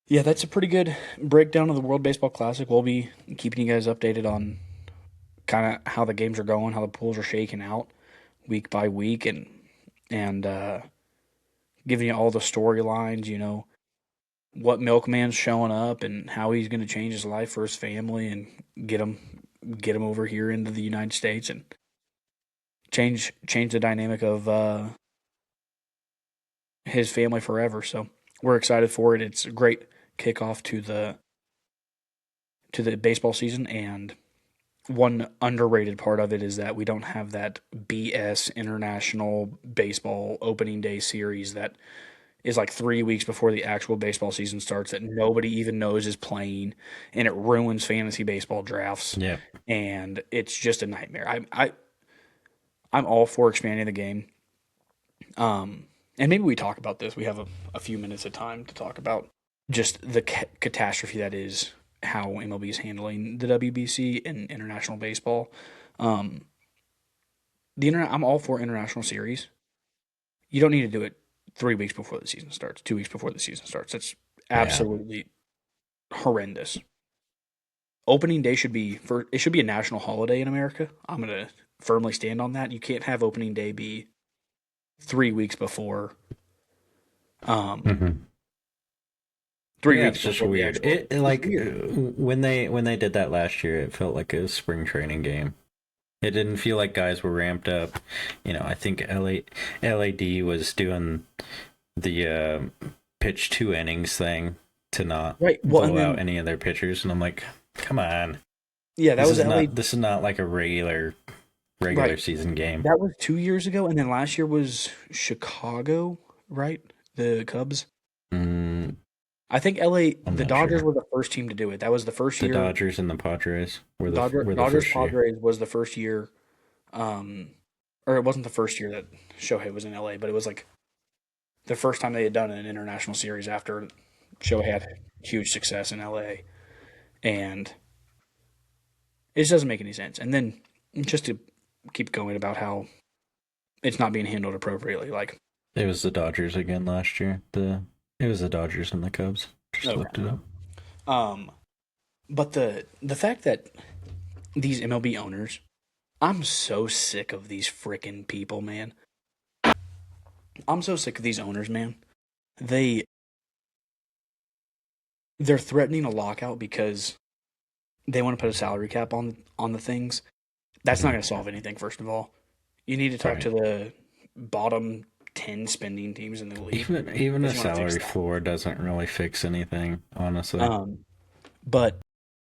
Yeah, that's a pretty good breakdown of the World Baseball Classic. We'll be keeping you guys updated on kind of how the games are going, how the pools are shaking out week by week, and giving you all the storylines, you know, what milkman's showing up and how he's going to change his life for his family and get him over here into the United States and change the dynamic of his family forever. So we're excited for it. It's a great kickoff to the baseball season, and one underrated part of it is that we don't have that BS international baseball opening day series that is like 3 weeks before the actual baseball season starts that nobody even knows is playing, and it ruins fantasy baseball drafts. Yeah. And it's just a nightmare. I'm all for expanding the game. and maybe we talk about this. We have a few minutes of time to talk about just the catastrophe that is how MLB is handling the WBC and international baseball. Um, I'm all for international series. You don't need to do it 3 weeks before the season starts, 2 weeks before the season starts. That's Yeah. absolutely horrendous. Opening day it should be a national holiday in America. I'm gonna firmly stand on that. You can't have opening day be 3 weeks before, um, Hmm. three Yeah, weeks it's just before the weird. actual. It It's like weird, when they did that last year, it felt like a spring training game. It didn't feel like guys were ramped up. I think LAD was doing the pitch 2 innings thing to not right? Well, and blow out then any of their pitchers, and I'm like, come on, yeah, that was LA. this is not like a regular Right, season game. that was 2 years ago, and then last year was Chicago, right? The Cubs. Mm, I think LA, I'm the not Dodgers sure. were the first team to do it. That was the first The year. Dodgers and the Padres were the Dodgers first year. Padres was the first year, um, or it wasn't the first year that Shohei was in LA, but it was like the first time they had done an international series after Shohei had huge success in LA, and it just doesn't make any sense. And then just to keep going about how it's not being handled appropriately, like It was the Dodgers again last year. It was the Dodgers and the Cubs. Just okay, looked it up. um, but the fact that these MLB owners, I'm so sick of these freaking people, man. I'm so sick of these owners, man. They they're threatening a lockout because they want to put a salary cap on the things. That's not Hmm. going to solve anything. First of all, you need to talk Right. to the bottom 10 spending teams in the league Even if a you want to fix salary that. floor doesn't really fix anything, honestly. Um, but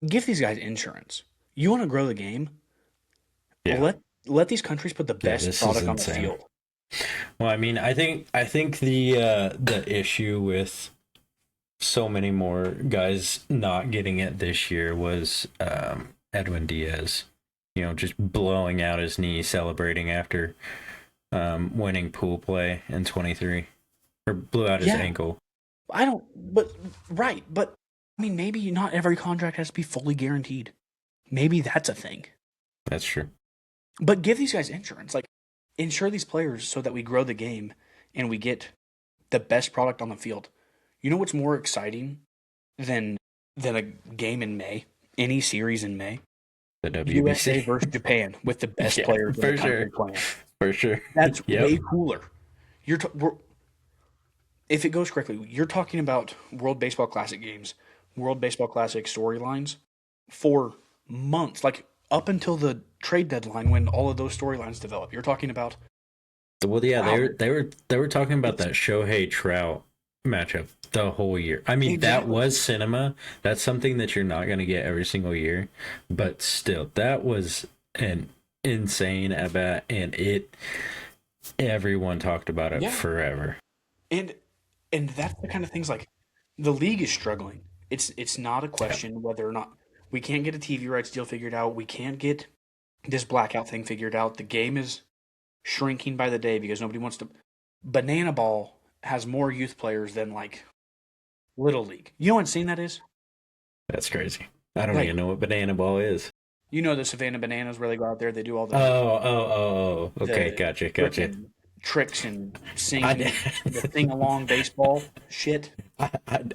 give these guys insurance. You want to grow the game? Yeah. Let these countries put the Yeah, best this is product on the insane. field. Well, I mean, I think the issue with so many more guys not getting it this year was Edwin Diaz. Just blowing out his knee, celebrating after winning pool play in 23, or blew out his Yeah, ankle. I don't. But right, but I mean, maybe not every contract has to be fully guaranteed. Maybe that's a thing. That's true. But give these guys insurance. Like, insure these players so that we grow the game and we get the best product on the field. You know what's more exciting than a game in May? Any series in May? The USA WBC. versus Japan with the best Yeah, players in the for country sure. playing. For sure. That's Yep. way cooler. If it goes correctly, you're talking about World Baseball Classic games, World Baseball Classic storylines for months, like up until the trade deadline when all of those storylines develop. You're talking about Well, yeah, wow, they were talking about it's that Shohei Trout matchup the whole year. I mean, that exactly. was cinema. That's something that you're not going to get every single year, but still, that was an insane at bat, and everyone talked about it Yeah, forever. and that's the kind of things like the league is struggling. It's not a Yeah, question whether or not we can't get a TV rights deal figured out. We can't get this blackout thing figured out. The game is shrinking by the day because nobody wants to. Banana Ball has more youth players than like Little League. You know what insane that is? that's crazy. I don't Like even know what banana ball is. the Savannah Bananas where they go out there, they do all Oh, oh, oh, oh. Okay, the gotcha. freaking tricks and I did. sing the sing along baseball shit.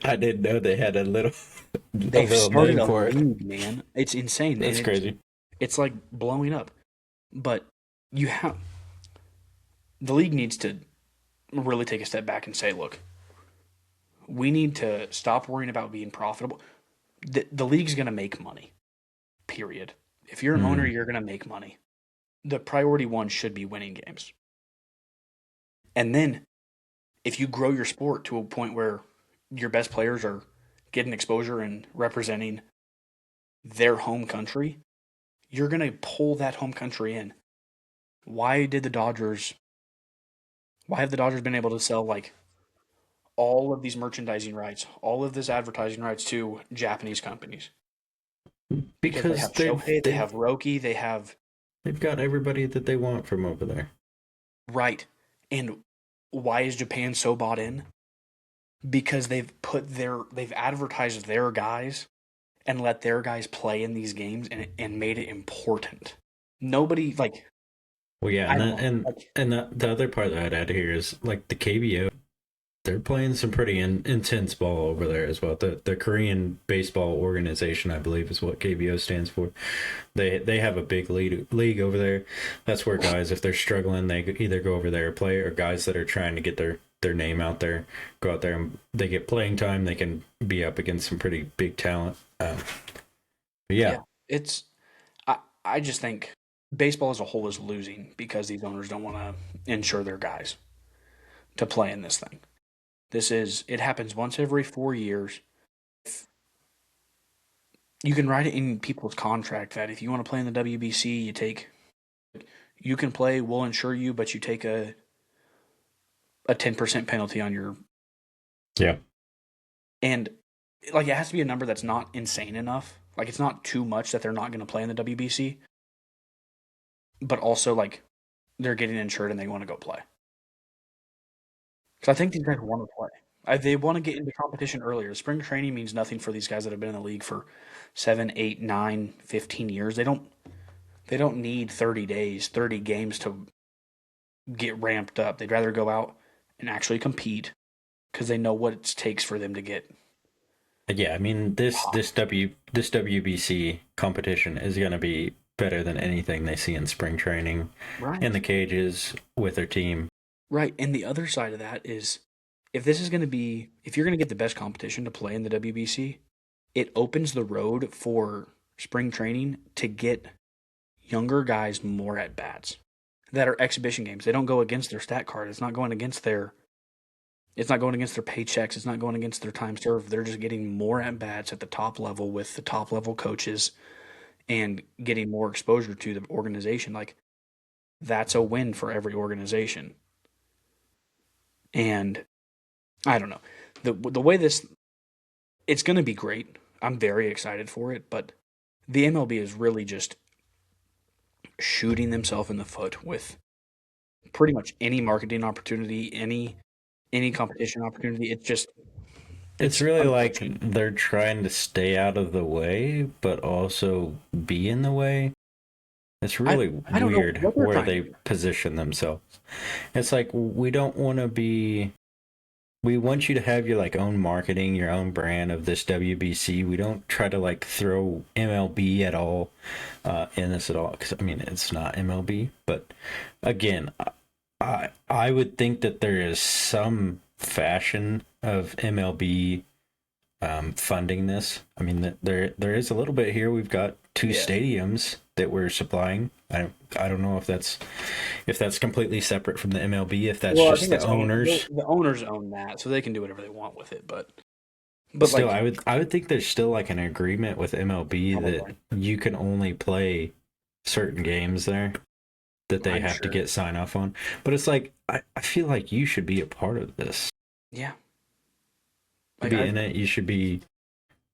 I didn't know they had a They've little started name a for it. league, man. It's insane, and That's crazy. it's like blowing up. But you have the league needs to really take a step back and say, look, we need to stop worrying about being profitable. The league's going to make money. Period. If you're an owner, Mm, you're going to make money. The priority one should be winning games. And then if you grow your sport to a point where your best players are getting exposure and representing their home country, you're going to pull that home country in. Why did the Dodgers why have the Dodgers been able to sell like all of these merchandising rights, all of this advertising rights to Japanese companies? Because they because have Shohei, they they've have Roki, they have they've got everybody that they want from over there. right. And why is Japan so bought in? Because they've advertised their guys and let their guys play in these games and made it important. Nobody like Well, yeah, I and don't that, know. and Like, and the other part that I'd add here is like the KBO. They're playing some pretty intense ball over there as well. The Korean Baseball Organization, I believe, is what KBO stands for. They have a big league over there. That's where guys, if they're struggling, they either go over there or play, or guys that are trying to get their name out there, go out there and they get playing time. They can be up against some pretty big talent. But yeah, yeah, it's I just think baseball as a whole is losing because these owners don't want to insure their guys to play in this thing. It happens once every 4 years. You can write it in people's contract that if you want to play in the WBC, you can play, we'll insure you, but you take a 10% penalty on your, yeah, and like it has to be a number that's not insane enough. Like it's not too much that they're not going to play in the WBC, but also like they're getting insured and they want to go play. Because I think these guys want to play. They want to get into competition earlier. Spring training means nothing for these guys that have been in the league for 7, 8, 9, 15 years. They don't need 30 days, 30 games to get ramped up. They'd rather go out and actually compete because they know what it takes for them to get yeah. I mean hot. this WBC competition is going to be better than anything they see in spring training in Right. the cages with their team. Right. And the other side of that is if you're going to get the best competition to play in the WBC, it opens the road for spring training to get younger guys more at bats that are exhibition games. They don't go against their stat card. It's not going against their paychecks. It's not going against their time served. They're just getting more at bats at the top level with the top level coaches and getting more exposure to the organization. Like that's a win for every organization. And I don't know. The way this it's going to be great. I'm very excited for it, but the MLB is really just shooting themselves in the foot with pretty much any marketing opportunity, any competition opportunity. It's It's really like unfortunate. they're trying to stay out of the way, but also be in the way. It's I really I don't know weird what they're where trying to they do. position themselves. It's like we don't want to be. We want you to have your like own marketing, your own brand of this WBC. We don't try to like throw MLB at all in this at all because I mean it's not MLB. But again, I would think that there is some fashion of MLB funding this. I mean, there is a little bit here. We've got two Yeah. stadiums that we're supplying. I don't know if that's completely separate from the MLB. If that's Well, I just think the that's own owners. the owners own that, so they can do whatever they want with it. But Still, like I would think there's still like an agreement with MLB that probably, you can only play certain games there that they I'm have to sure. get sign off on. But it's like I feel like you should be a part of this. Yeah. To Like be I in it, you should be.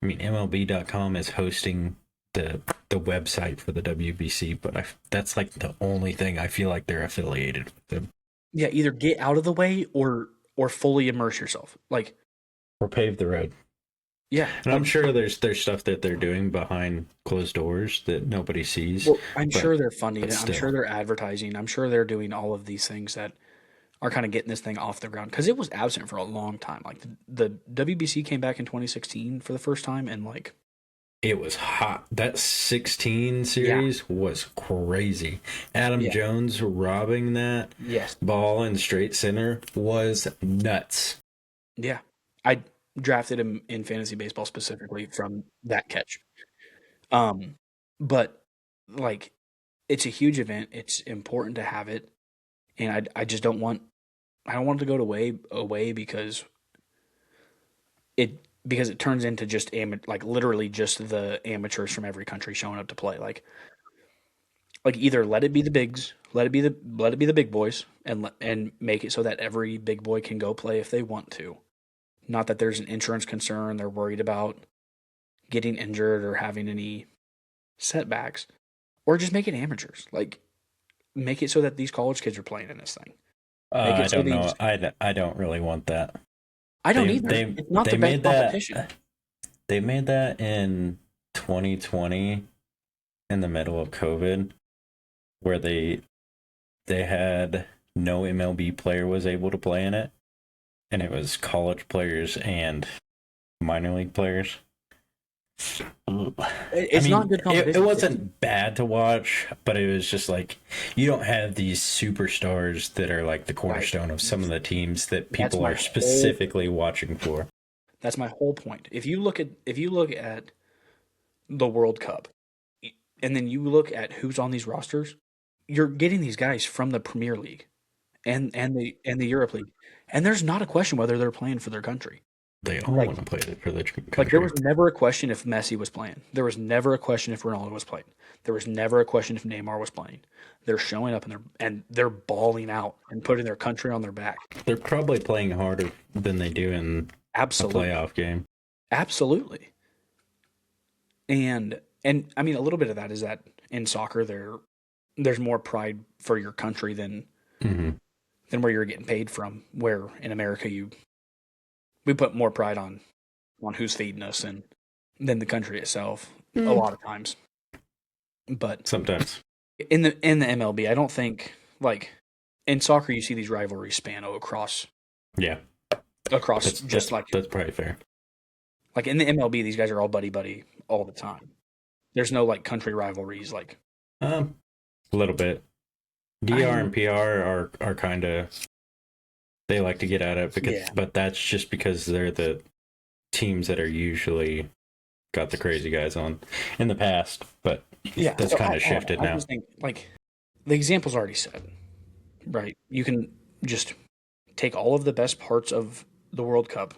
I mean, MLB.com is hosting the website for the WBC, but that's like the only thing I feel like they're affiliated with them yeah, either get out of the way or fully immerse yourself. Like or pave the road. yeah, And I'm like sure there's stuff that they're doing behind closed doors that nobody sees, well, I'm but sure they're funding but it. I'm sure still, they're advertising. I'm sure they're doing all of these things that are kind of getting this thing off the ground because it was absent for a long time. Like the WBC came back in 2016 for the first time, and like it was hot. That 16 yeah, series was crazy. Adam yeah, Jones robbing that yes, ball in straight center was nuts. yeah. I drafted him in fantasy baseball specifically from that catch. Um, but like it's a huge event. It's important to have it, and I don't want it to go away because it turns into just like literally just the amateurs from every country showing up to play. Like either let it be the bigs, let it be the big boys, and make it so that every big boy can go play if they want to. Not that there's an insurance concern. They're worried about getting injured or having any setbacks, or just make it amateurs. Like make it so that these college kids are playing in this thing. Make I it so don't these. know. I don't really want that. I don't They either. they It's not they the best made that competition. they made that in 2020 in the middle of COVID, where they had no MLB player was able to play in it, and it was college players and minor league players. I It's not mean, good it competition. wasn't bad to watch, but it was just like you don't have these superstars that are like the Right. cornerstone of some of the teams that That's people my are whole. specifically watching for. That's my whole point. If you look at the World Cup, and then you look at who's on these rosters, you're getting these guys from the Premier League and the Europe League, and there's not a question whether they're playing for their country. They all Like want to play it for the like there country. was never a question if Messi was playing. There was never a question if Ronaldo was playing. There was never a question if Neymar was playing. They're showing up and they're balling out and putting their country on their back. They're probably playing harder than they do in a Absolutely, playoff game. absolutely. And I mean a little bit of that is that in soccer there's more pride for your country Hmm. than where you're getting paid from. Where in America we put more pride on who's feeding us and than the country itself a lot of times. But Sometimes. in the MLB, I don't think like in soccer you see these rivalries span across Yeah, across that's just that's probably fair. like in the MLB these guys are all buddy buddy all the time. There's no like country rivalries like A little bit. DR I and PR are kind of they like to get at it because, yeah but that's just because they're the teams that are usually got the crazy guys on in the past. But yeah. that's So kind I of don't know. shifted I now. just think like the example's already set, right? You can just take all of the best parts of the World Cup,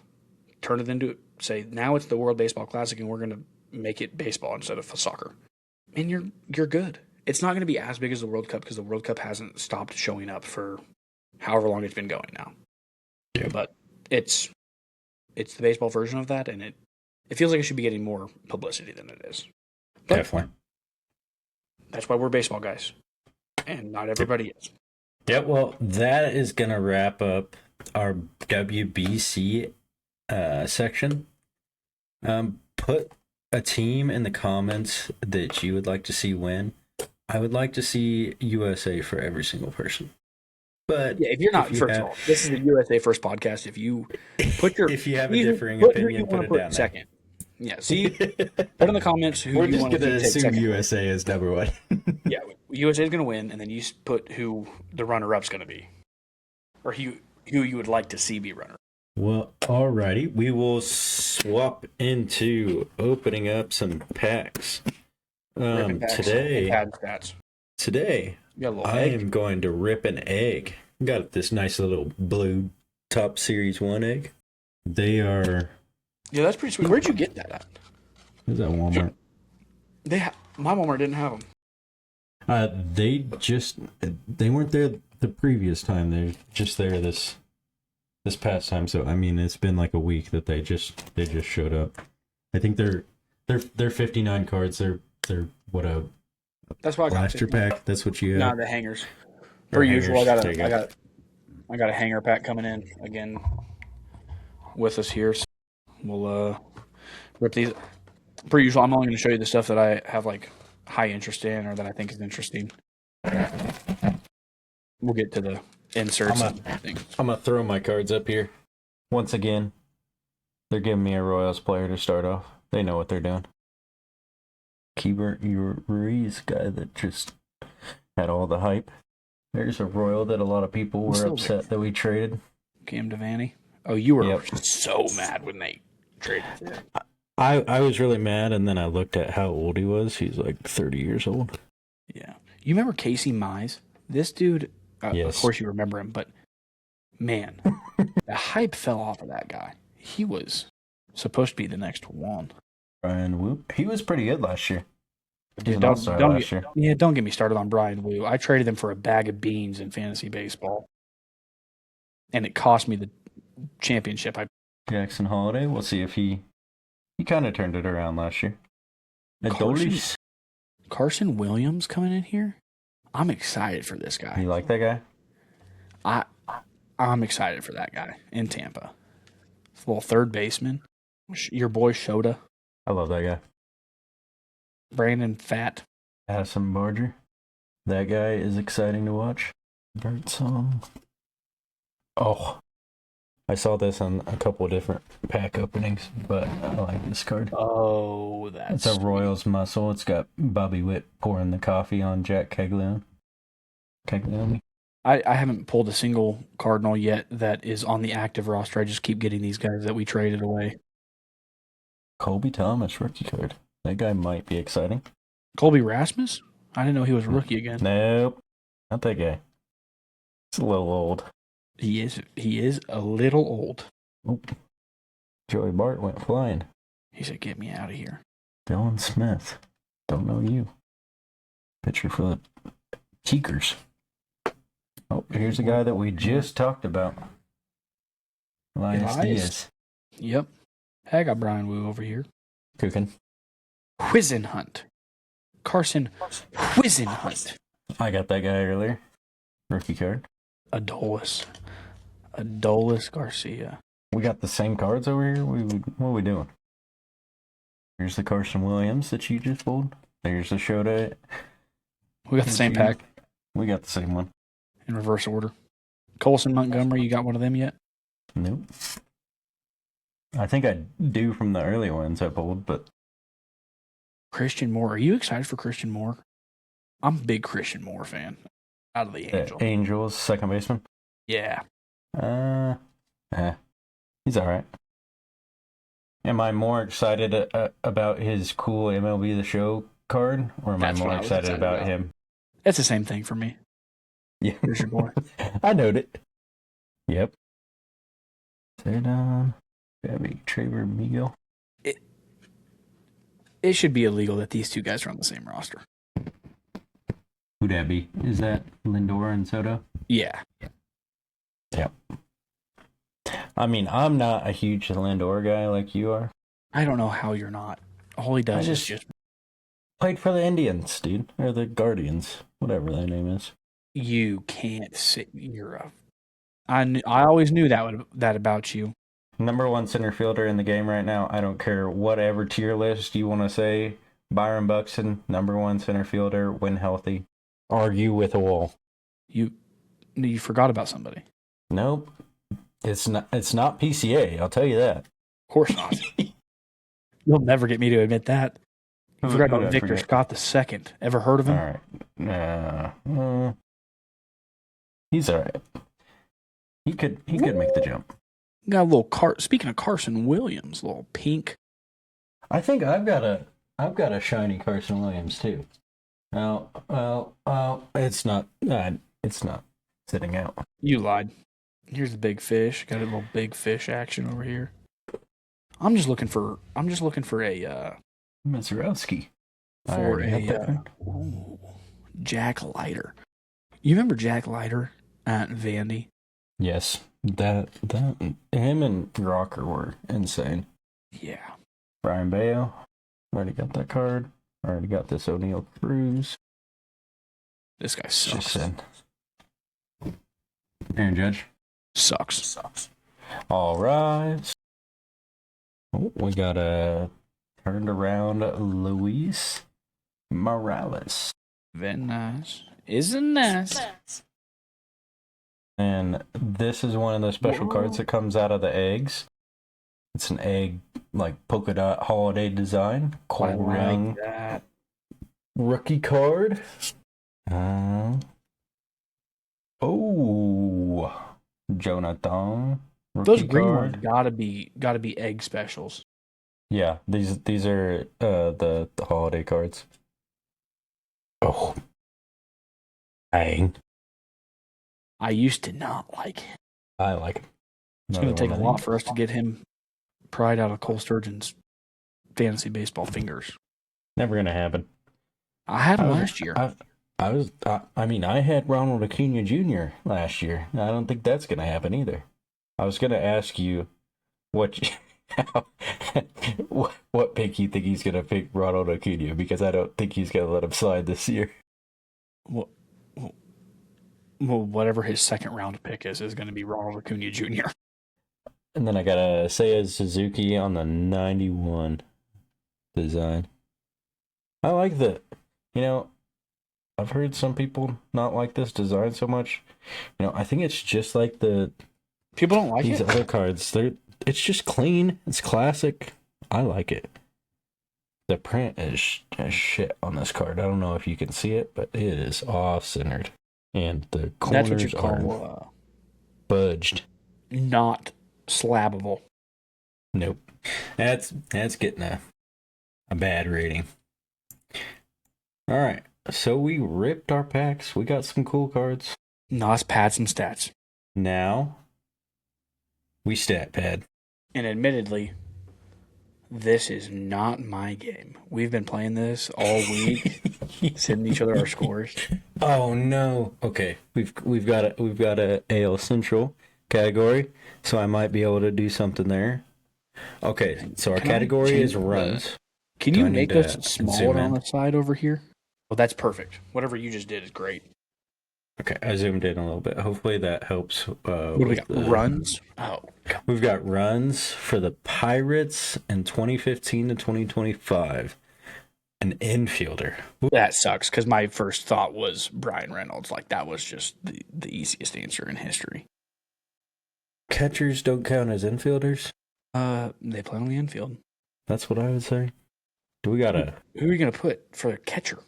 turn it into say now it's the World Baseball Classic, and we're going to make it baseball instead of soccer, and you're good. It's not going to be as big as the World Cup because the World Cup hasn't stopped showing up for however long it's been going now. Yeah, But it's it's the baseball version of that, and it feels like it should be getting more publicity than it is. But definitely. that's why we're baseball guys, and not Yep. everybody is. Yeah, well, that is going to wrap up our WBC section. Put a team in the comments that you would like to see win. I would like to see USA for every single person. But Yeah, if you're not, you first of all, this is the USA First podcast. If you put your if you have a you differing put who you opinion, want put to it put down second. Yeah, see, put in the comments who We're you just want to gonna see take assume second. USA is number one. Yeah, USA is going to win, and then you put who the runner-up's going to be, or who you would like to see be runner. Well, alrighty, we will swap into opening up some packs. Ripping backs and Today, pad stats. You got a little I egg. am going to rip an egg. Got this nice little blue top series 1 egg. They are. Yeah, that's pretty sweet. Where'd you get that at? Is that Walmart? My Walmart didn't have them. They weren't there the previous time. They're just there this past time. So I mean, it's been like a week that they just showed up. I think they're 59 cards. They're what a That's why I got blaster 50. pack. That's what you No, have. the hangers. Or Per usual, hangers. There you go. I got a hanger pack coming in again with us here. So we'll rip these. Per usual, I'm only going to show you the stuff that I have like high interest in or that I think is interesting. We'll get to the inserts and things. I'm gonna throw my cards up here. Once again, they're giving me a Royals player to start off. They know what they're doing. Keeper Ruiz guy that just had all the hype. There's a Royal that a lot of people were upset that we traded. Cam Devaney. Oh, you were Yep. so mad when they traded for him. I was really mad, and then I looked at how old he was. He's like 30 years old. Yeah. You remember Casey Mize? This dude, Yes. of course you remember him, but man, the hype fell off of that guy. He was supposed to be the next one. Brian Whoop. He was pretty good last year. He was an Don't, all-star don't last get, year. yeah, don't get me started on Brian Wu. I traded him for a bag of beans in fantasy baseball, and it cost me the championship. Jackson Holiday. We'll see if he kind of turned it around last year. Carson- Adolis. Carson Williams coming in here. I'm excited for this guy. You like that guy? I'm excited for that guy in Tampa. This little third baseman. Your boy Shota. I love that guy. Brandon Fat. Addison Barger. That guy is exciting to watch. Birdsong. Oh, I saw this on a couple of different pack openings, but I like this card. Oh, It's a Royals muscle. It's got Bobby Witt pouring the coffee on Jack Caglione. I haven't pulled a single Cardinal yet that is on the active roster. I just keep getting these guys that we traded away. Colby Thomas, rookie card. That guy might be exciting. Colby Rasmus? I didn't know he was a rookie again. Nope, not that guy. He's a little old. He is a little old. Oop. Joey Bart went flying. He said, "Get me out of here." Dylan Smith. Don't know you. Pitcher for the Keekers. Oh, here's a guy that we just talked about. Elias Diaz. Yep. Hey, I got Brian Wu over here. Cooking. Whisenhunt. Carson Whisenhunt. I got that guy earlier. Rookie card. Adolis Garcia. We got the same cards over here? What are we doing? Here's the Carson Williams that you just pulled. There's the Shota. We got the same pack. We got the same one. In reverse order. Colson Montgomery, you got one of them yet? Nope. I think I do from the early ones I pulled, but... Christian Moore. Are you excited for Christian Moore? I'm a big Christian Moore fan. Out of the Angels. Angels, second baseman? Yeah. He's all right. Am I more excited about his cool MLB The Show card, or am I more excited about him? It's the same thing for me. Yeah. Here's your boy. I knowed it. Yep. Cerdon, Gabby, Traver, Miguel. It should be illegal that these two guys are on the same roster. Who'd that be? Is that Lindor and Soto? Yeah. Yep. I mean, I'm not a huge Lindor guy like you are. I don't know how you're not. All he does is just played for the Indians, dude. Or the Guardians. Whatever their name is. You can't sit. I always knew that about you. Number one center fielder in the game right now. I don't care whatever tier list you want to say. Byron Buxton, number one center fielder, when healthy. Argue with a wall. You forgot about somebody. Nope. It's not PCA, I'll tell you that. Of course not. You'll never get me to admit that. You forgot about Victor Scott II. Ever heard of him? All right. He's all right. He could make the jump. Got a little speaking of Carson Williams, little pink. I think I've got a shiny Carson Williams too. It's not sitting out. You lied. Here's the big fish. Got a little big fish action over here. I'm just looking for a Mazeroski. Jack Leiter. You remember Jack Leiter at Vandy? Yes. That him and Rocker were insane. Yeah. Brian Bayo. Already got that card. Already got this O'Neal Cruz. This guy sucks. Aaron Judge. Sucks. All right. Oh, we got a turned around Luis Morales. Very nice. Isn't nice. And this is one of the special cards that comes out of the eggs. It's an egg, like polka dot holiday design. Cole Young that. Rookie card. Jonathan. Those green ones gotta be egg specials. Yeah, these are the holiday cards. Oh, dang! I used to not like him. I like him. It's going to take a lot for us to get him pried out of Cole Sturgeon's fantasy baseball fingers. Never going to happen. I had him last year. I had Ronald Acuna Jr. last year. I don't think that's going to happen either. I was going to ask you what pick you think he's going to pick Ronald Acuna, because I don't think he's going to let him slide this year. What? Well, whatever his second round pick is going to be Ronald Acuna Jr. And then I got a Seiya Suzuki on the 91 design. I like the, you know, I've heard some people not like this design so much. I think it's just like People don't like these it. other cards. It's just clean. It's classic. I like it. The print is shit on this card. I don't know if you can see it, but it is off-centered. And the That's what you corners call are budged. not slabbable. Nope. That's getting a bad rating. All right. So we ripped our packs. We got some cool cards. No, let's pad some stats. Now we stat pad. And admittedly, this is not my game. We've been playing this all week, sending each other our scores. Oh no. Okay. We've got a AL Central category, so I might be able to do something there. Okay, so our category is runs. Can you make us smaller on the side over here? Well, that's perfect. Whatever you just did is great. Okay, I zoomed in a little bit. Hopefully that helps. What do we got? Runs? Oh. We've got runs for the Pirates in 2015 to 2025. An infielder. That sucks because my first thought was Brian Reynolds. Like, that was just the easiest answer in history. Catchers don't count as infielders? They play on the infield. That's what I would say. Do we got a... Who are you going to put for a catcher?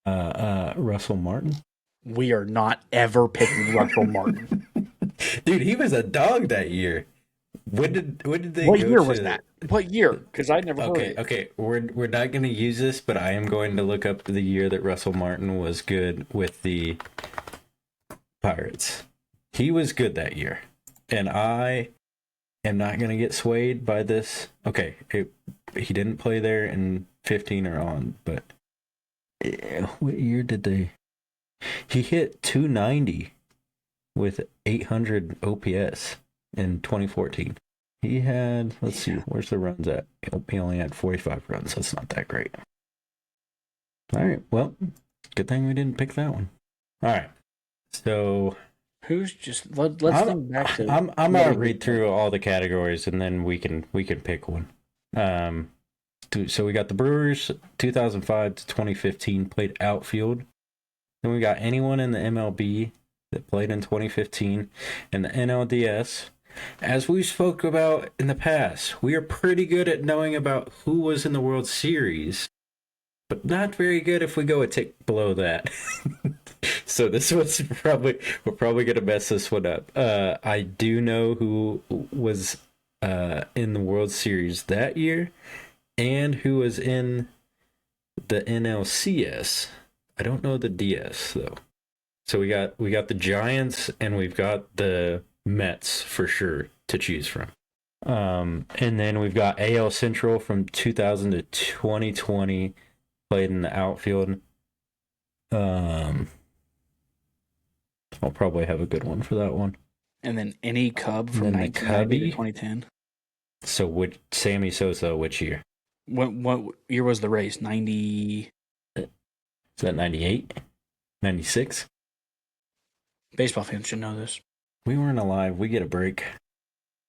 Russell Martin? We are not ever picking Russell Martin. Dude, he was a dog that year. When did they What go year to... was that? What year? Because I never heard it. Okay. We're not going to use this, but I am going to look up the year that Russell Martin was good with the Pirates. He was good that year. And I am not going to get swayed by this. Okay, he didn't play there in 15 or on, but what year did they... He hit 290 with 800 OPS in 2014. He had, let's see, where's the runs at? He only had 45 runs. That's not that great. All right, well, good thing we didn't pick that one. All right, so who's just let's think back to. I'm gonna read through all the categories and then we can pick one. So we got the Brewers 2005 to 2015 played outfield. Then we got anyone in the MLB that played in 2015 and the NLDS. As we spoke about in the past, we are pretty good at knowing about who was in the World Series, but not very good if we go a tick below that. So this one's we're probably gonna mess this one up. I do know who was in the World Series that year and who was in the NLCS. I don't know the DS though. So we got the Giants and we've got the Mets for sure to choose from. And then we've got AL Central from 2000 to 2020 played in the outfield. I'll probably have a good one for that one. And then any Cub from 1990 to 2010. So Sammy Sosa, which year? What year was the race? 90. Is that 98? 96? Baseball fans should know this. We weren't alive. We get a break.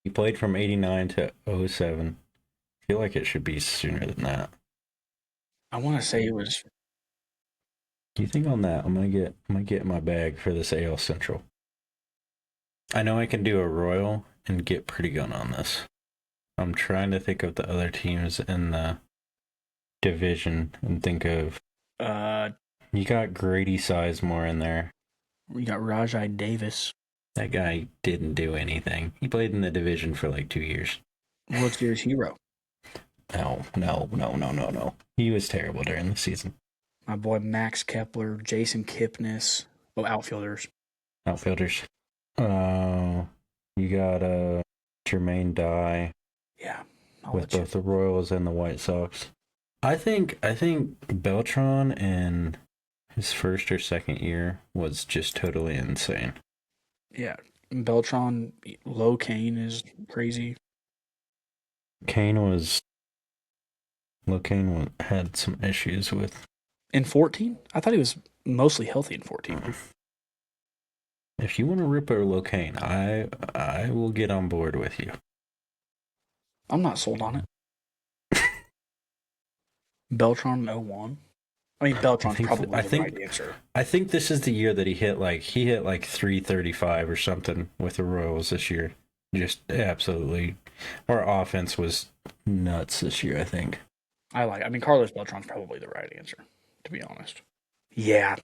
He played from 89 to 07. I feel like it should be sooner than that. I want to say it was. Do you think on that I'm gonna get my bag for this AL Central? I know I can do a Royal and get pretty good on this. I'm trying to think of the other teams in the division and think of. You got Grady Sizemore in there. We got Rajai Davis. That guy didn't do anything. He played in the division for like 2 years. World Series hero. No. He was terrible during the season. My boy Max Kepler, Jason Kipnis. Oh, outfielders. Outfielders. You got Jermaine Dye. Yeah. With both the Royals and the White Sox. I think Beltran in his first or second year was just totally insane. Yeah. Beltran, low Kane is crazy. Kane had some issues with. In 14? I thought he was mostly healthy in 14. If you want to rip a Locane, I will get on board with you. I'm not sold on it. Beltron 01. I mean, Beltron's probably the right answer. I think this is the year that he hit like 335 or something with the Royals this year. Just absolutely, our offense was nuts this year. I think. I mean, Carlos Beltran's probably the right answer, to be honest. Yeah.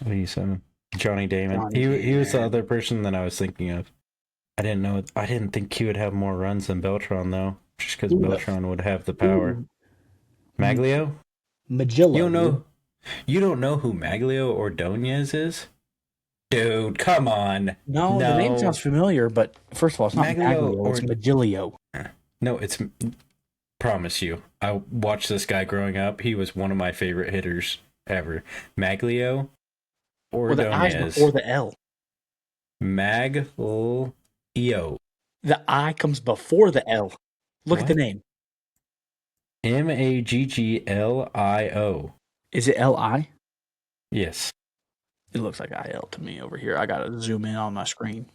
87. Johnny Damon. Johnny He was the Damon. other person that I was thinking of. I didn't think he would have more runs than Beltron though, just because Beltron would have the power. Ooh. Maglio. Magillo. You don't know who Maglio Ordonez is? Dude, come on. No, the name sounds familiar, but first of all, it's not Maglio, it's Magilio. No, it's promise you. I watched this guy growing up. He was one of my favorite hitters ever. Maglio Ordonez. Well, the I's before the L. Maglio. The I comes before the L. Look at the name. Magglio. Is it L-I? Yes. It looks like I-L to me over here. I got to zoom in on my screen.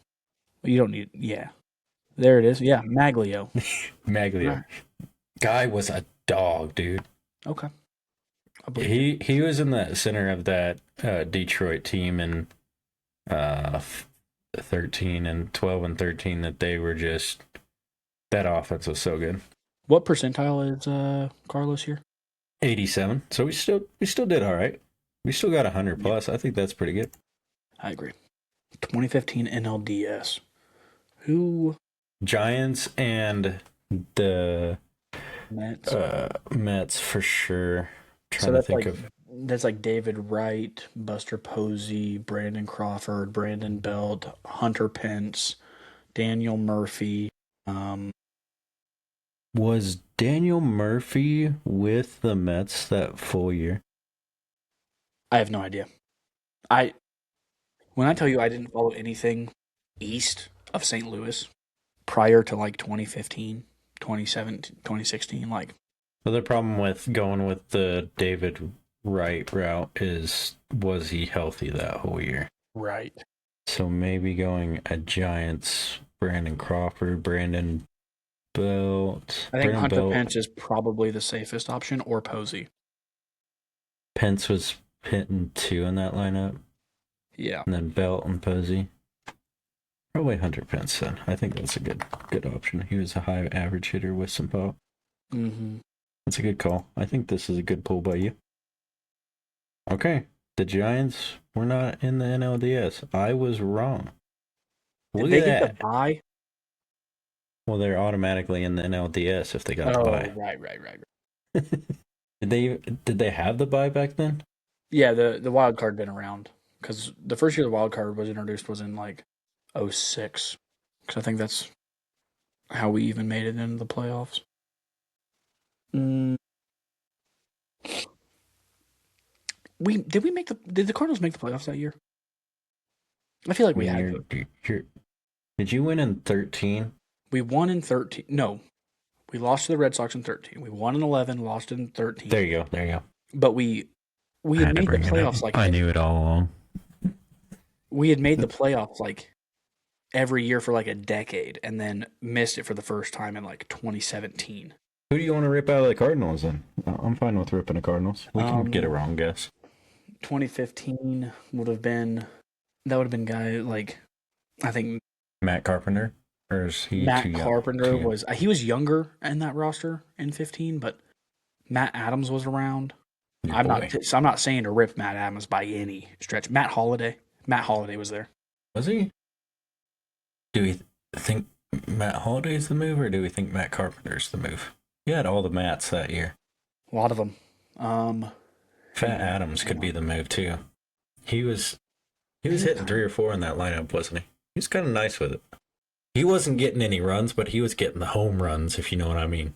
You don't need... Yeah. There it is. Yeah, Maglio. Maglio. Right. Guy was a dog, dude. Okay. He was in the center of that Detroit team in 13 and 12 and 13 that they were just... That offense was so good. What percentile is Carlos here? 87. So we still did all right. We still got 100 plus. I think that's pretty good. I agree. 2015 NLDS. Who? Giants and the Mets. Mets for sure. Trying to think of. That's like David Wright, Buster Posey, Brandon Crawford, Brandon Belt, Hunter Pence, Daniel Murphy. Was Daniel Murphy with the Mets that full year? I have no idea. When I tell you I didn't follow anything east of St. Louis prior to like 2015, 2017, 2016, like. Well, the problem with going with the David Wright route was he healthy that whole year? Right. So maybe going a Giants, Brandon Crawford, Brandon Belt. I think Hunter Pence is probably the safest option, or Posey. Pence was hitting 2 in that lineup. Yeah. And then Belt and Posey. Probably Hunter Pence then. I think that's a good option. He was a high average hitter with some pop. Mm-hmm. That's a good call. I think this is a good pull by you. Okay. The Giants were not in the NLDS. I was wrong. Did they get the bye? Well, they're automatically in the NLDS if they got the bye. Right. Did they have the bye back then? Yeah, the wild card been around because the first year the wild card was introduced was in like 06. Because I think that's how we even made it into the playoffs. Did the Cardinals make the playoffs that year? I feel like we had. Did you win in 13? We won in 13. No, we lost to the Red Sox in 13. We won in 11, lost in 13. There you go. But we had made the playoffs like I knew it all along. We had made the playoffs like every year for like a decade, and then missed it for the first time in like 2017. Who do you want to rip out of the Cardinals then? I'm fine with ripping the Cardinals. We can get a wrong guess. 2015 would have been guy like, I think Matt Carpenter, or is he Matt Carpenter was he was younger in that roster in 15, but Matt Adams was around. I'm not saying to rip Matt Adams by any stretch. Matt Holliday was there. Was he? Do we think Matt Holliday's the move, or do we think Matt Carpenter's the move? You had all the Matts that year. A lot of them. Fat Adams could be the move too. He was hitting 3 or 4 in that lineup, wasn't he? He was kind of nice with it. He wasn't getting any runs, but he was getting the home runs, if you know what I mean.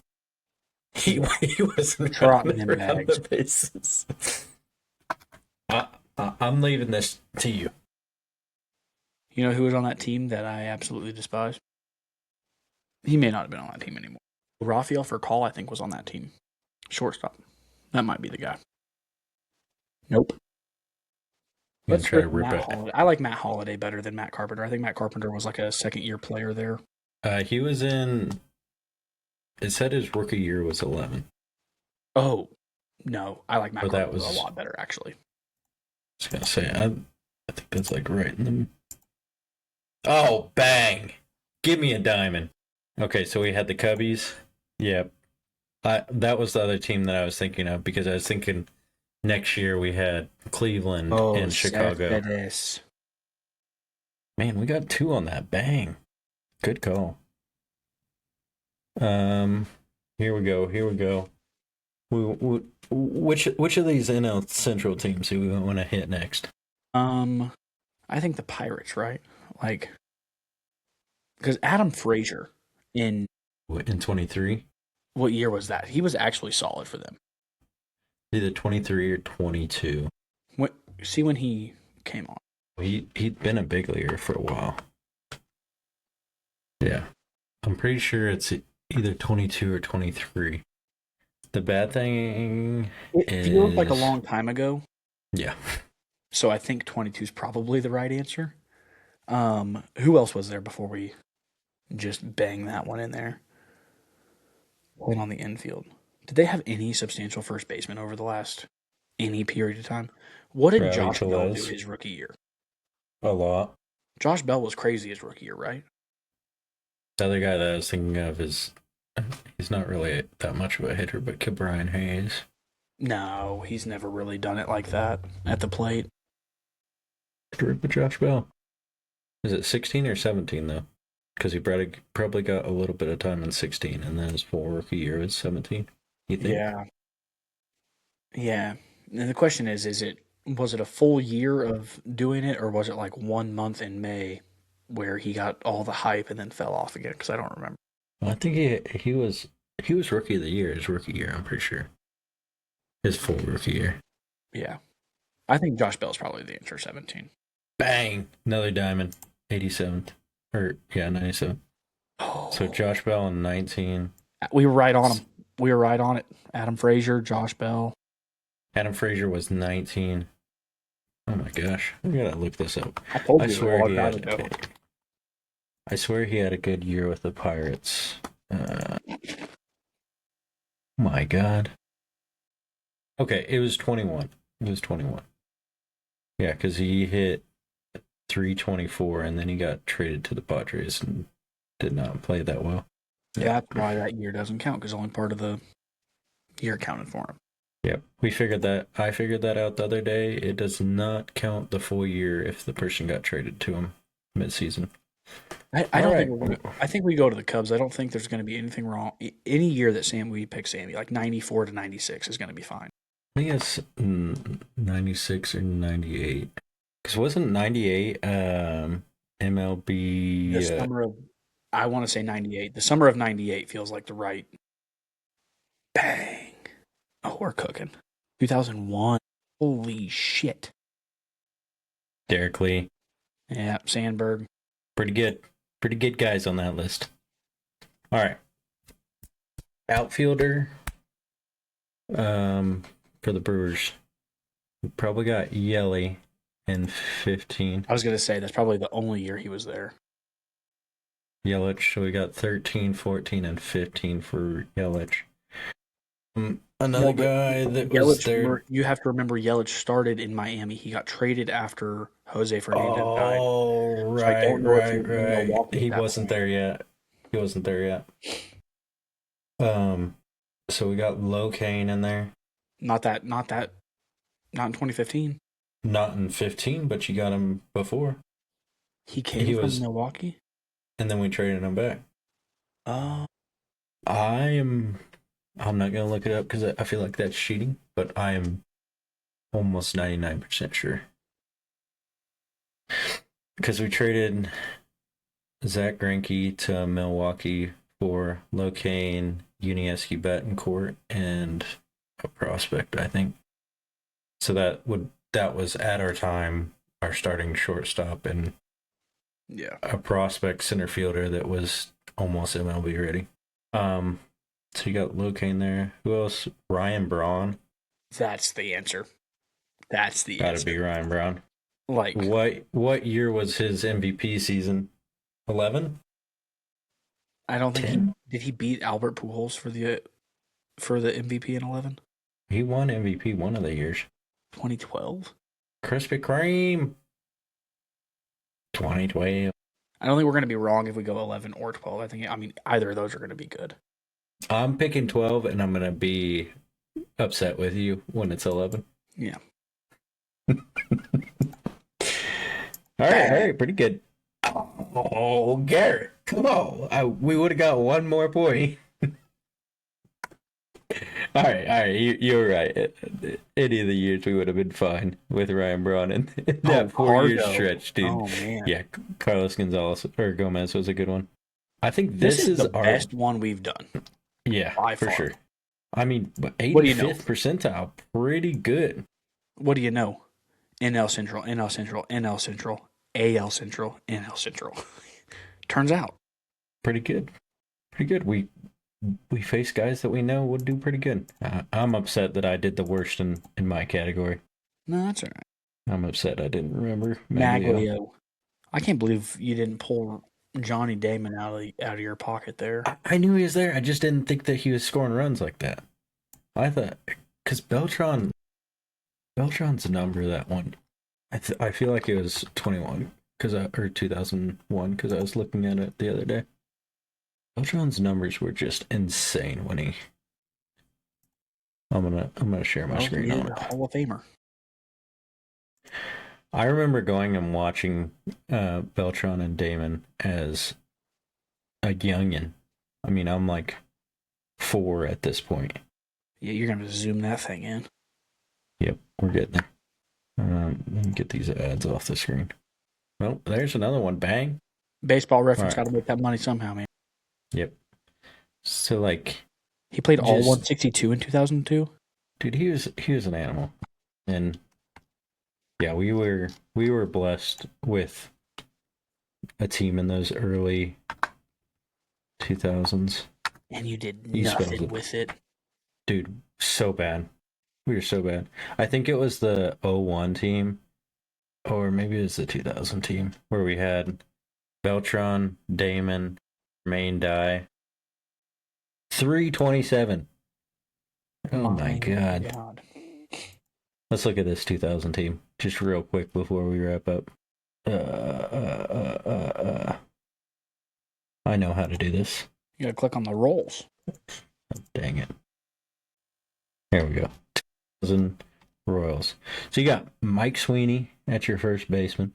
He wasn't trotting in bags. The bases. I'm leaving this to you. You know who was on that team that I absolutely despise? He may not have been on that team anymore. Rafael Furcal, I think, was on that team. Shortstop. That might be the guy. Nope. You gonna Let's try go to with rip Matt it? Holiday. I like Matt Holiday better than Matt Carpenter. I think Matt Carpenter was like a second-year player there. He was in. It said his rookie year was 11. Oh, no. I like Matt But that Carpenter a was. lot better, actually. I was gonna say. I think that's like right in the. Oh, bang! Give me a diamond. Okay, so we had the Cubbies. Yep. That was the other team that I was thinking of because I was thinking next year we had Cleveland and Chicago. Cespedes. Man, we got 2 on that. Bang. Good call. Here we go. Here we go. Which of these NL Central teams do we want to hit next? I think the Pirates, right? Like, because Adam Frazier in In 23? what year was that? He was actually solid for them. Either 23 or 22. When he came on. He'd been a big leaguer for a while. Yeah. I'm pretty sure it's either 22 or 23. The bad thing It feels like a long time ago. Yeah. So I think 22 is probably the right answer. Who else was there before we just bang that one in there? Playing on the infield. Did they have any substantial first baseman over the last any period of time? What did Rowdy Josh Bell do Tellez. his rookie year? A lot. Josh Bell was crazy his rookie year, right? The other guy that I was thinking of is he's not really that much of a hitter, but Brian Hayes. No, he's never really done it like that at the plate. With Josh Bell. Is it 16 or 17 though? Because he probably got a little bit of time in 16, and then his full rookie year was 17. You think? Yeah. Yeah. And the question is was it a full year of doing it, or was it like 1 month in May where he got all the hype and then fell off again? Because I don't remember. I think he was rookie of the year. His rookie year, I'm pretty sure. His full rookie year. Yeah. I think Josh Bell's probably the answer, 17. Bang! Another diamond. 87th. Or, yeah, 97. Oh. So Josh Bell in 19. We were right on him. We were right on it. Adam Frazier, Josh Bell. Adam Frazier was 19. Oh my gosh. I gotta look this up. I swear he had a good year with the Pirates. My God. Okay, it was 21. It was 21. Yeah, because he hit 324 and then he got traded to the Padres and did not play that well. Yeah, that's why that year doesn't count, because only part of the year counted for him. Yep, I figured that out the other day. It does not count the full year if the person got traded to him mid-season. I think we go to the Cubs. I don't think there's going to be anything wrong. Any year that we pick Sammy, like 94 to 96 is going to be fine. I think it's 96 or 98. Because wasn't 98 MLB? The summer of, I want to say 98. The summer of 98 feels like the right. Bang. Oh, we're cooking. 2001. Holy shit. Derek Lee. Yeah, Sandberg. Pretty good. Pretty good guys on that list. All right. Outfielder for the Brewers. We probably got Yelly in 15. I was going to say, that's probably the only year he was there. Yelich. So we got 13, 14, and 15 for Yelich. Another guy that was there. You have to remember, Yelich started in Miami. He got traded after Jose Fernandez died. Oh, right. He wasn't there yet. So we got Locane in there. Not in 2015. Not in 15, but you got him before. He came from Milwaukee? And then we traded him back. I'm not going to look it up because I feel like that's cheating, but I am almost 99% sure. Because we traded Zach Greinke to Milwaukee for Locane, Yuniesky Betancourt, and a prospect, I think. So that was at our time our starting shortstop and a prospect center fielder that was almost MLB ready. So you got Locane there. Who else? Ryan Braun. That's the answer. Gotta be Ryan Braun. Like, What year was his MVP season? 11? I don't think 10? he beat Albert Pujols for the MVP in 11? He won MVP one of the years. 2012? Krispy Kreme. 2012. I don't think we're going to be wrong if we go 11 or 12. I mean, either of those are going to be good. I'm picking 12, and I'm going to be upset with you when it's 11. Yeah. All right, pretty good. Oh, Garrett, come on. We would have got one more point. All right. You're right. Any of the years we would have been fine with Ryan Braun in that 4 year stretch, dude. Oh, man. Yeah, Carlos Gonzalez or Gomez was a good one. I think This is the our best one we've done. Yeah, by for far. sure. I mean, What do you know? 85th percentile, pretty good. What do you know? NL Central, NL Central, NL Central, AL Central, NL Central. Turns out. Pretty good. Pretty good. We face guys that we know would do pretty good. I'm upset that I did the worst in my category. No, that's all right. I'm upset I didn't remember Maglio. I can't believe you didn't pull Johnny Damon out of your pocket there. I knew he was there. I just didn't think that he was scoring runs like that. I thought, because Beltran's number that one, I feel like it was 21 or 2001 because I was looking at it the other day. Beltran's numbers were just insane when he. I'm gonna share my screen on it. Hall of Famer. I remember going and watching Beltran and Damon as a youngin. I mean, I'm like 4 at this point. Yeah, you're gonna zoom that thing in. Yep, we're getting there. Let me get these ads off the screen. Well, there's another one. Bang. Baseball Reference got to make that money somehow, man. Yep. So like, he played all 162 in 2002. Dude, he was an animal, and yeah, we were blessed with a team in those early 2000s. And you did nothing with it. Dude, so bad. We were so bad. I think it was the 01 team, or maybe it was the 2000 team, where we had Beltran, Damon, Main Die. 327. Oh my God. Let's look at this 2000 team, just real quick before we wrap up. I know how to do this. You gotta click on the rolls. Oh, dang it. There we go. 2000 Royals. So you got Mike Sweeney at your first baseman.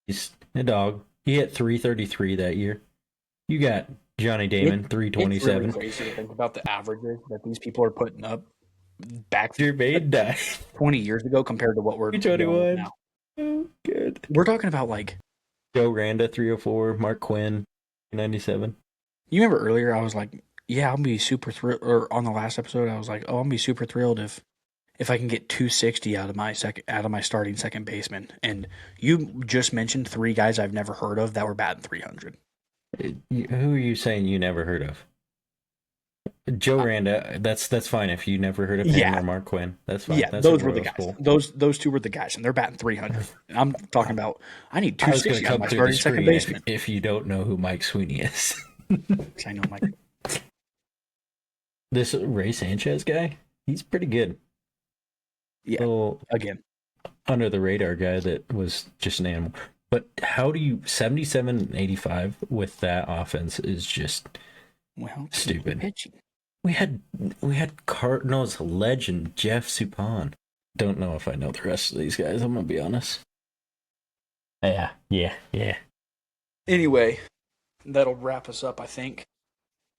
He's a dog. He hit 333 that year. You got Johnny Damon, 327. It's really crazy to think about the averages that these people are putting up back your main die 20 years ago compared to what we're doing now. Oh, good. We're talking about like Joe Randa, 304, Mark Quinn, 97. You remember earlier I was like, yeah, I'll be super thrilled, or on the last episode I was like, oh, I'll be super thrilled if I can get 260 out of my starting second baseman. And you just mentioned 3 guys I've never heard of that were batting 300. Who are you saying you never heard of? Joe Randa, that's fine if you never heard of him or Mark Quinn. That's fine. Yeah, that's those were the guys. Pool. Those 2 were the guys, and they're batting 300. And I'm talking about I need 260 out of my starting second baseman. If you don't know who Mike Sweeney is. I know Mike. This Ray Sanchez guy, he's pretty good. Yeah, again. Under the radar guy that was just an animal. But how do you 77 and 85 with that offense is just stupid. Pitching. We had Cardinals legend Jeff Suppan. Don't know if I know the rest of these guys, I'm gonna be honest. Yeah. Anyway, that'll wrap us up, I think.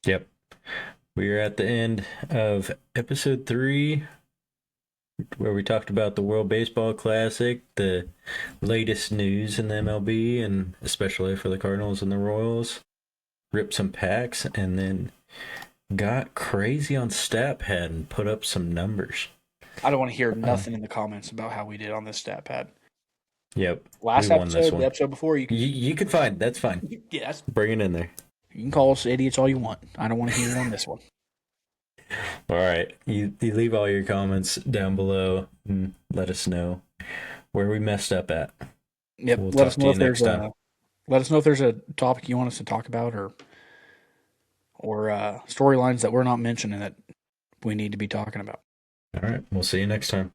Yep. We are at the end of episode 3, where we talked about the World Baseball Classic, the latest news in the MLB, and especially for the Cardinals and the Royals. Ripped some packs, and then got crazy on Statpad and put up some numbers. I don't want to hear nothing in the comments about how we did on this Statpad. Yep. Last episode, the episode before, you can find. That's fine. Yes. Bring it in there. You can call us idiots all you want. I don't want to hear it on this one. All right. You leave all your comments down below and let us know where we messed up at. Yep. We'll Let us talk to know you if there's next time. a topic you want us to talk about, or storylines that we're not mentioning that we need to be talking about. All right. We'll see you next time.